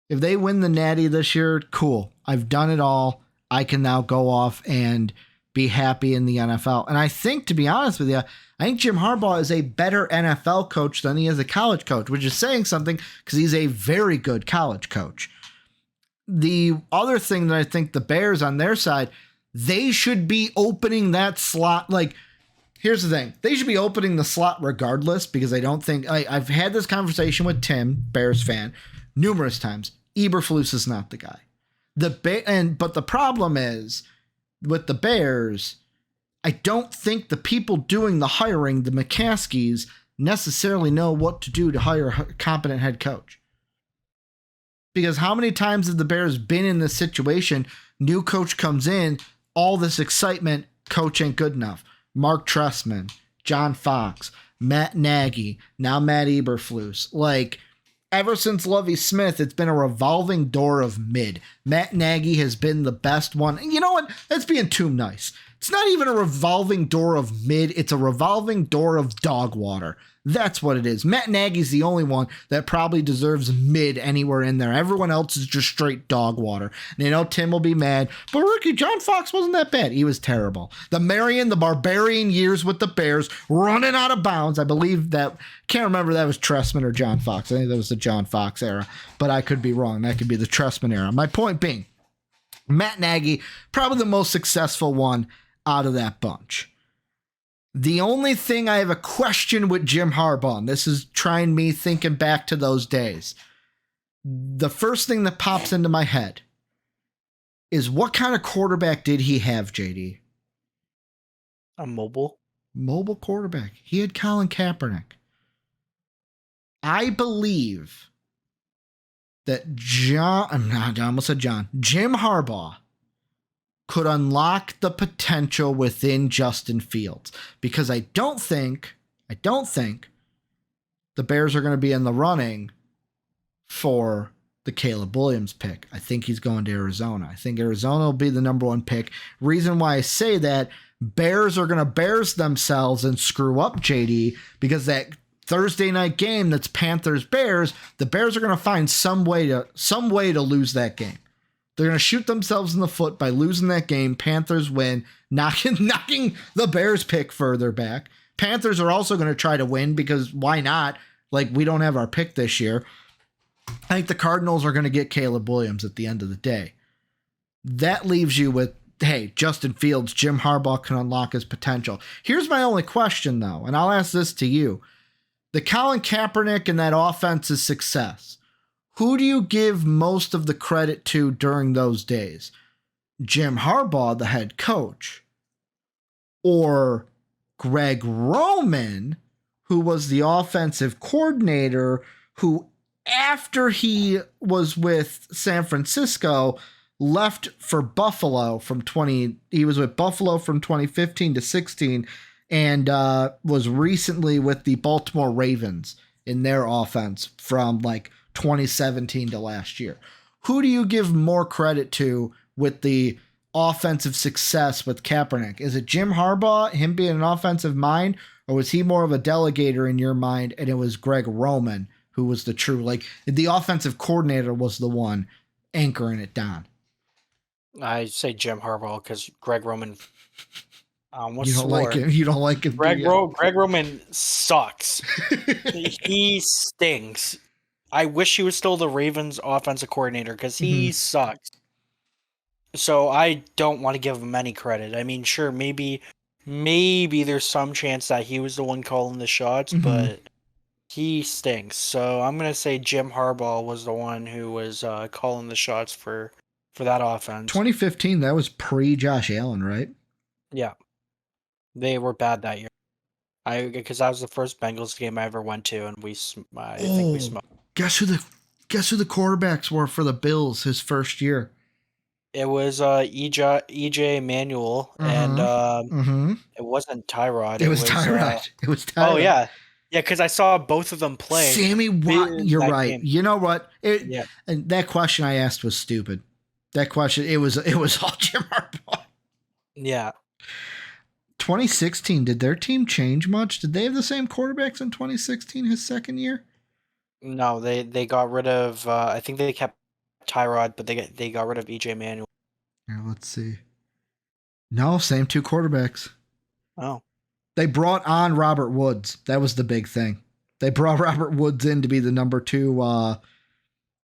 If they win the Natty this year, cool. I've done it all. I can now go off and be happy in the NFL. And I think, to be honest with you, I think Jim Harbaugh is a better NFL coach than he is a college coach, which is saying something because he's a very good college coach. The other thing that I think the Bears on their side, they should be opening that slot. Like, here's the thing. They should be opening the slot regardless because I don't think I've had this conversation with Tim, Bears fan, numerous times. Eberflus is not the guy. But the problem is with the Bears, I don't think the people doing the hiring, the McCaskies, necessarily know what to do to hire a competent head coach. Because how many times have the Bears been in this situation? New coach comes in, all this excitement, coach ain't good enough. Mark Trestman, John Fox, Matt Nagy, now Matt Eberflus. Like, ever since Lovie Smith, it's been a revolving door of mid. Matt Nagy has been the best one. And you know what? That's being too nice. It's not even a revolving door of mid. It's a revolving door of dog water. That's what it is. Matt Nagy's the only one that probably deserves mid anywhere in there. Everyone else is just straight dog water. And you know, Tim will be mad. But Ricky, John Fox wasn't that bad. He was terrible. The Barbarian years with the Bears, running out of bounds. I believe that, can't remember if that was Trestman or John Fox. I think that was the John Fox era. But I could be wrong. That could be the Trestman era. My point being, Matt Nagy, probably the most successful one out of that bunch. The only thing I have a question with Jim Harbaugh, and this is trying me thinking back to those days. The first thing that pops into my head is what kind of quarterback did he have, JD? A mobile Quarterback. He had Colin Kaepernick. I believe that Jim Harbaugh could unlock the potential within Justin Fields, because I don't think the Bears are going to be in the running for the Caleb Williams pick. I think he's going to Arizona. I think Arizona will be the number one pick. Reason why I say that, Bears are going to Bears themselves and screw up, JD, because that Thursday night game that's Panthers-Bears, the Bears are going to find some way to lose that game. They're going to shoot themselves in the foot by losing that game. Panthers win, knocking the Bears pick further back. Panthers are also going to try to win because why not? Like, we don't have our pick this year. I think the Cardinals are going to get Caleb Williams at the end of the day. That leaves you with, hey, Justin Fields, Jim Harbaugh can unlock his potential. Here's my only question, though, and I'll ask this to you. The Colin Kaepernick and that offense's success, who do you give most of the credit to during those days? Jim Harbaugh, the head coach, or Greg Roman, who was the offensive coordinator, who after he was with San Francisco left for Buffalo he was with Buffalo from 2015 to 16 and was recently with the Baltimore Ravens in their offense from like 2017 to last year. Who do you give more credit to with the offensive success with Kaepernick? Is it Jim Harbaugh, him being an offensive mind, or was he more of a delegator in your mind and it was Greg Roman who was the true, like, the offensive coordinator was the one anchoring it down? I say Jim Harbaugh because Greg Roman. You don't like him. You don't like him. Greg Roman sucks. He stinks. I wish he was still the Ravens offensive coordinator because he sucks. So I don't want to give him any credit. I mean, sure, maybe there's some chance that he was the one calling the shots, but he stinks. So I'm gonna say Jim Harbaugh was the one who was calling the shots for that offense. 2015, that was pre-Josh Allen, right? Yeah. They were bad that year. Because that was the first Bengals game I ever went to, and I think we smoked. Guess who the Guess who the quarterbacks were for the Bills his first year? It was EJ Manuel, and it wasn't Tyrod. It was Tyrod. It was Tyrod. Oh yeah, because I saw both of them play. Sammy Watkins. You're right. Game. You know what? Yeah. And that question I asked was stupid. That question, it was all Jim Harbaugh. Yeah. 2016, did their team change much? Did they have the same quarterbacks in 2016, his second year? No, they got rid of. I think they kept Tyrod, but they got rid of EJ Manuel. Now let's see. No, same two quarterbacks. Oh. They brought on Robert Woods. That was the big thing. They brought Robert Woods in to be the number 2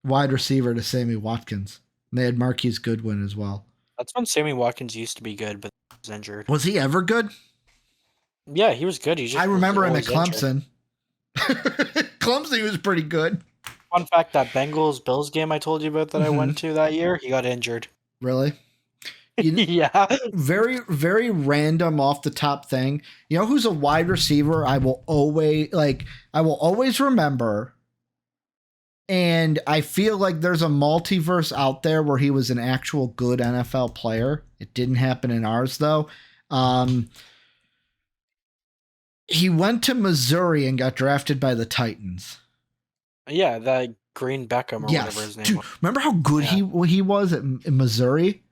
wide receiver to Sammy Watkins. And they had Marquise Goodwin as well. That's when Sammy Watkins used to be good, but he was injured. Was he ever good? Yeah, he was good. I remember him at Clemson. Clemson, he was pretty good. Fun fact, that Bengals-Bills game I told you about that I went to that year, he got injured. Really? Yeah. Very, very random off the top thing. You know who's a wide receiver I will always remember. And I feel like there's a multiverse out there where he was an actual good NFL player. It didn't happen in ours though. He went to Missouri and got drafted by the Titans. Yeah, that Green Beckham or whatever his name was. Remember how good he was in Missouri?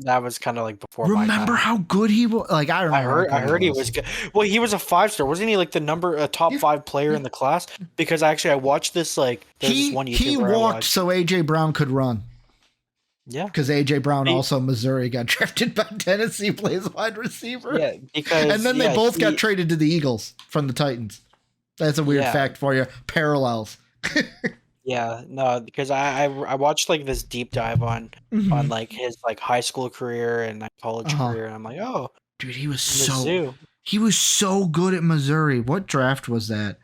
That was kind of like before my time. Remember how good he was? Like I heard he was good. Well, he was a 5-star, wasn't he? Like the top 5 player in the class. Because actually, I watched this like there's one YouTuber he walked so AJ Brown could run. Yeah, because AJ Brown also Missouri got drafted by Tennessee, plays wide receiver. Yeah, because and then they both got traded to the Eagles from the Titans. That's a weird fact for you. Parallels. Yeah, no, because I watched like this deep dive on like his like high school career and like college career, and I'm like, oh, dude, he was so good at Missouri. What draft was that?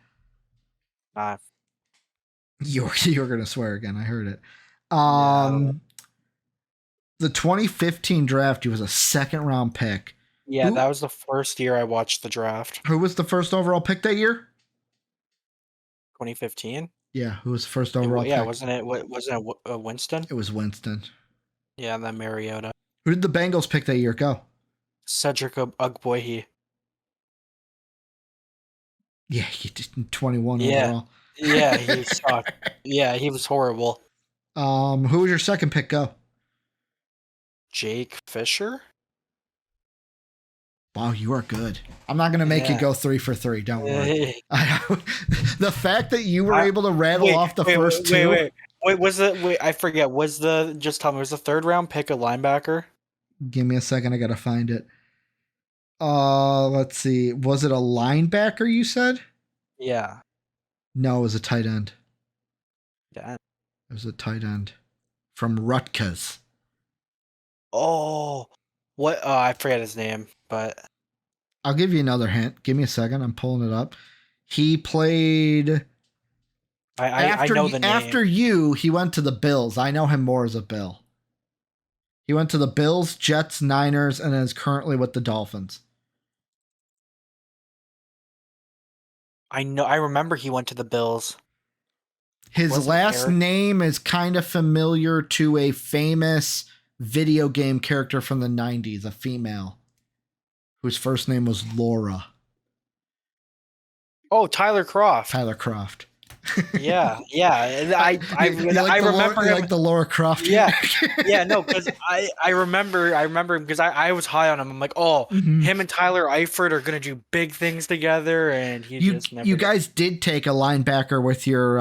You're gonna swear again. I heard it. The 2015 draft, he was a 2nd round pick. Yeah, that was the first year I watched the draft. Who was the first overall pick that year? 2015. Yeah, who was the first overall pick? Wasn't it Winston? It was Winston. Yeah, and then Mariota. Who did the Bengals pick that year? Go. Cedric Ogbuehi. Yeah, he did 21 overall. Yeah, he sucked. Yeah, he was horrible. Who was your second pick? Go. Jake Fisher. Wow, you are good. I'm not going to make you go 3 for 3. Don't worry. The fact that you were able to rattle off the first two. Wait, I forget. Just tell me, was the 3rd round pick a linebacker? Give me a second. I got to find it. Let's see. Was it a linebacker you said? Yeah. No, it was a tight end. Yeah. It was a tight end from Rutgers. Oh, what? I forget his name, but I'll give you another hint. Give me a second. I'm pulling it up. He played. I know the name. After you, he went to the Bills. I know him more as a Bill. He went to the Bills, Jets, Niners, and is currently with the Dolphins. I know. I remember he went to the Bills. His last name is kind of familiar to a famous video game character from the 90s, a female whose first name was Laura. Oh, Tyler Croft. Tyler Croft. Yeah. I remember him. Like the Laura Croft. Yeah, no, because I remember him because I was high on him. I'm like, him and Tyler Eifert are gonna do big things together, and you guys did take a linebacker with your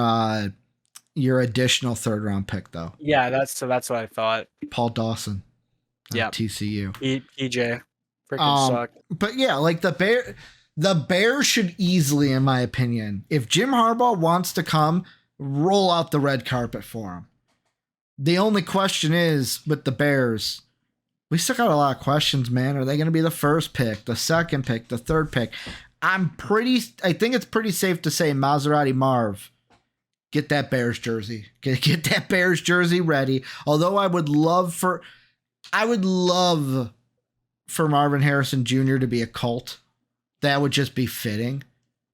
additional 3rd round pick though. Yeah, that's what I thought. Paul Dawson. Yeah, TCU. EJ. Freaking suck. But yeah, like the Bears should easily, in my opinion, if Jim Harbaugh wants to come, roll out the red carpet for him. The only question is with the Bears, we still got a lot of questions, man. Are they going to be the 1st pick, the 2nd pick, the 3rd pick? I think it's pretty safe to say Maserati Marv, get that Bears jersey. Get that Bears jersey ready. Although I would love for Marvin Harrison Jr. to be a Colt. That would just be fitting.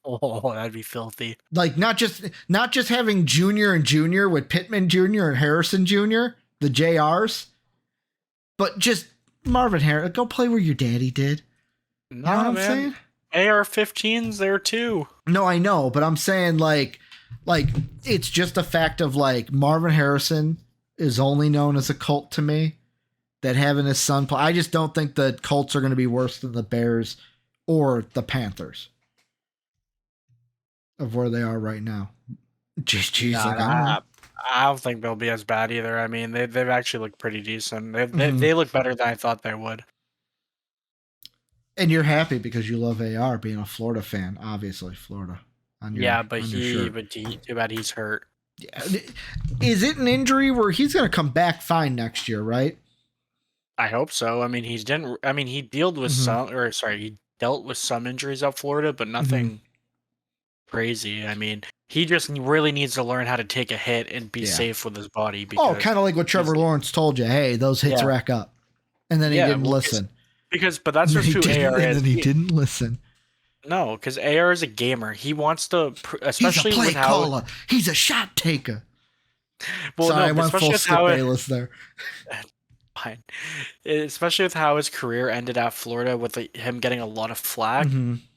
Oh, that'd be filthy. Like not just having Junior and Junior with Pittman Jr. and Harrison Jr., the JRs, but just Marvin Harrison. Go play where your daddy did. You know what I'm saying? AR-15s there too. No, I know, but I'm saying like it's just a fact of like Marvin Harrison is only known as a Colt to me. That having his son play, I just don't think the Colts are going to be worse than the Bears or the Panthers of where they are right now. Jeez, I don't think they'll be as bad either. I mean, they've actually looked pretty decent. They look better than I thought they would. And you're happy because you love AR, being a Florida fan, obviously Florida. But too bad he's hurt. Yeah. Is it an injury where he's going to come back fine next year, right? I hope so. I mean, he dealt with he dealt with some injuries at Florida, but nothing crazy. I mean, he just really needs to learn how to take a hit and be safe with his body. Kind of like what Trevor Lawrence told you. Hey, those hits rack up, and then he didn't listen. But that's just who AR is. And then he didn't listen. No, because AR is a gamer. He wants to, especially he's a play with how caller. He's a shot taker. Well, sorry, no, I went especially full with Skip how Bayless there. Fine. Especially with how his career ended at Florida, with him getting a lot of flack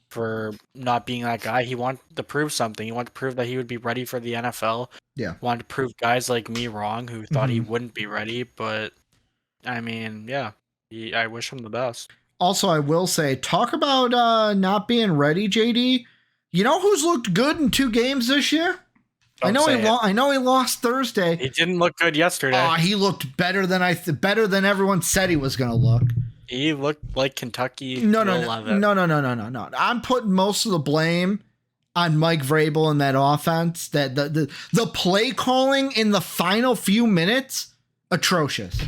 for not being that guy. He wanted to prove something. He wanted to prove that he would be ready for the NFL. Yeah. Wanted to prove guys like me wrong who thought he wouldn't be ready. But, I mean, yeah. I wish him the best. Also, I will say, talk about not being ready, JD. You know who's looked good in 2 games this year? I know he lost Thursday. He didn't look good yesterday. He looked better than better than everyone said he was going to look. He looked like Kentucky. No. I'm putting most of the blame on Mike Vrabel and that offense. That the play calling in the final few minutes, atrocious.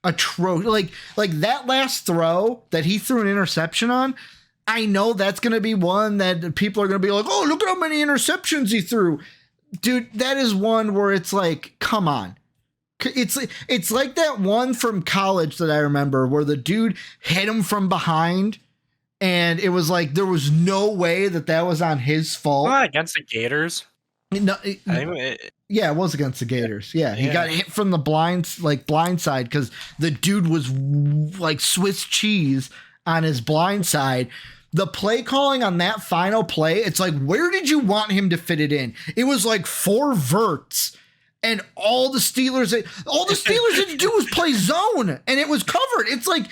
Like that last throw that he threw an interception on. I know that's going to be one that people are going to be like, oh, look at how many interceptions he threw. Dude, that is one where it's like, come on. It's like that one from college that I remember where the dude hit him from behind and it was like there was no way that was on his fault. Against the Gators. No, it was against the Gators. Yeah, he got hit from the blind side because the dude was like Swiss cheese on his blind side. The play calling on that final play, it's like, where did you want him to fit it in? It was like 4 verts, and all the Steelers had to do was play zone, and it was covered. It's like,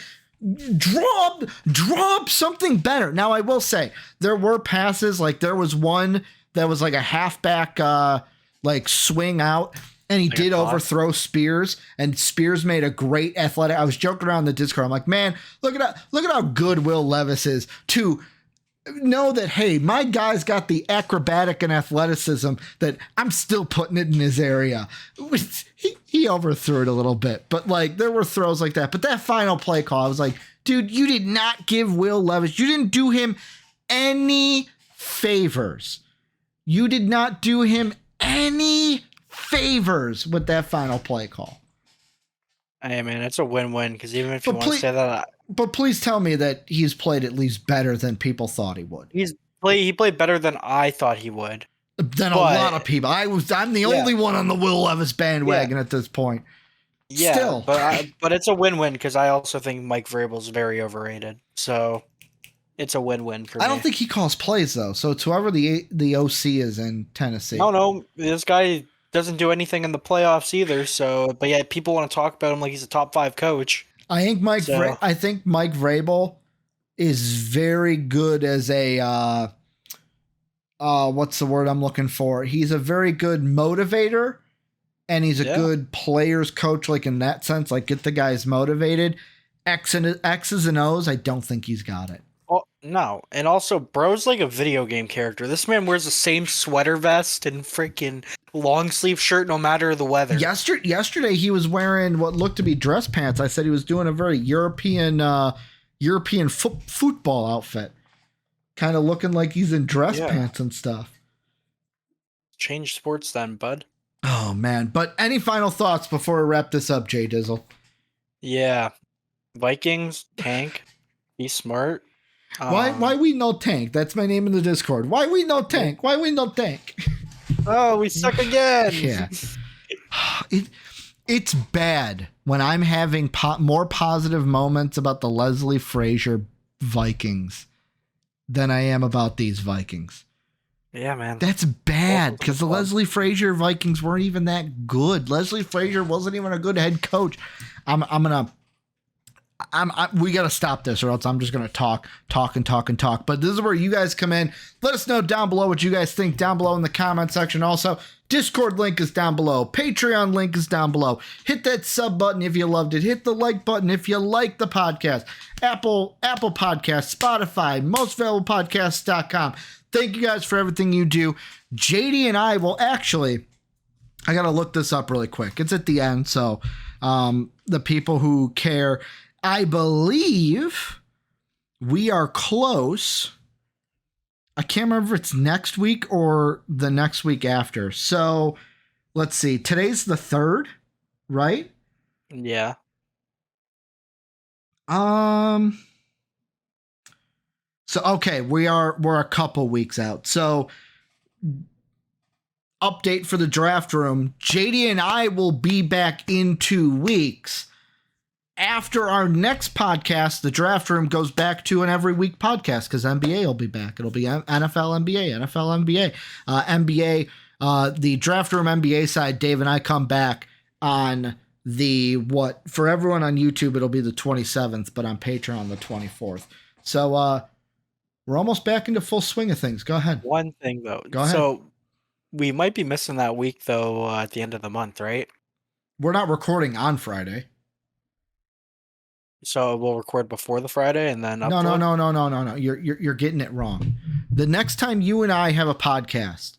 draw up something better. Now, I will say, there were passes, like there was one that was like a halfback swing out, and he did overthrow Spears, and Spears made a great athletic. I was joking around in the Discord. I'm like, man, look at how good Will Levis is to know that, hey, my guy's got the acrobatic and athleticism that I'm still putting it in his area. He overthrew it a little bit, but like there were throws like that. But that final play call, I was like, dude, you did not give Will Levis. You didn't do him any favors. You did not do him any favors with that final play call. Hey, man, it's a win-win because even if you want to say that. But please tell me that he's played at least better than people thought he would. He played better than I thought he would. Than a lot of people. I'm the only one on the Will Levis bandwagon at this point. Yeah, still. but it's a win-win because I also think Mike Vrabel's very overrated. So it's a win-win for me. I don't think he calls plays though. So it's whoever the OC is in Tennessee. No, this guy doesn't do anything in the playoffs either. So, but yeah, people want to talk about him like he's a top 5 coach. I think Mike Vrabel is very good as a what's the word I'm looking for? He's a very good motivator, and he's a good players coach, like in that sense, like get the guys motivated. X's and O's, I don't think he's got it. Oh, no. And also, bro's like a video game character. This man wears the same sweater vest and freaking long sleeve shirt no matter the weather. Yesterday he was wearing what looked to be dress pants. I said he was doing a very European football outfit. Kind of looking like he's in dress pants and stuff. Change sports then, bud. Oh, man. But any final thoughts before we wrap this up, Jay Dizzle? Yeah. Vikings, tank, be smart. Why we no tank? That's my name in the Discord. Why we no tank? Why we no tank? Oh, we suck again. Yeah. It's bad when I'm having more positive moments about the Leslie Frazier Vikings than I am about these Vikings. Yeah, man. That's bad because the Leslie Frazier Vikings weren't even that good. Leslie Frazier wasn't even a good head coach. We got to stop this or else I'm just going to talk. But this is where you guys come in. Let us know down below what you guys think down below in the comment section. Also, Discord link is down below. Patreon link is down below. Hit that sub button if you loved it. Hit the like button if you like the podcast. Apple Podcasts, Spotify, mostvaluablepodcasts.com. Thank you guys for everything you do. JD and I will actually, I got to look this up really quick. It's at the end. So the people who care, I believe we are close. I can't remember if it's next week or the next week after. So let's see. Today's the 3rd, right? Yeah. So okay, we're a couple weeks out. So update for the draft room. JD and I will be back in 2 weeks. After our next podcast, the draft room goes back to an every week podcast because NBA will be back. It'll be NFL, NBA, NBA. The draft room NBA side, Dave and I come back on for everyone on YouTube, it'll be the 27th, but on Patreon on the 24th. So we're almost back into full swing of things. Go ahead. One thing though. Go ahead. So we might be missing that week though at the end of the month, right? We're not recording on Friday. So we'll record before the Friday and then upload? No. You're getting it wrong. The next time you and I have a podcast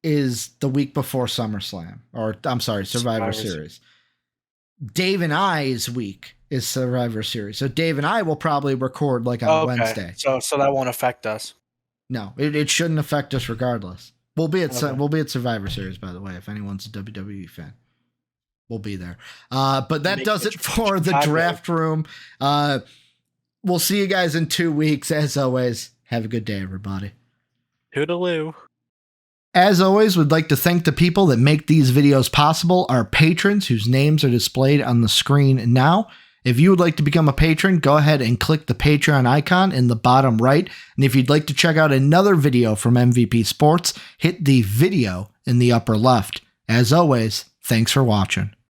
is the week before SummerSlam, or I'm sorry, Survivor Series. Dave and I's week is Survivor Series. So Dave and I will probably record like on Wednesday. So that won't affect us. No, it shouldn't affect us regardless. We'll be at Survivor Series, by the way, if anyone's a WWE fan. We'll be there. But that does it for the draft room. We'll see you guys in 2 weeks. As always, have a good day, everybody. Toodaloo. As always, we'd like to thank the people that make these videos possible, our patrons whose names are displayed on the screen now. If you would like to become a patron, go ahead and click the Patreon icon in the bottom right. And if you'd like to check out another video from MVP Sports, hit the video in the upper left. As always, thanks for watching.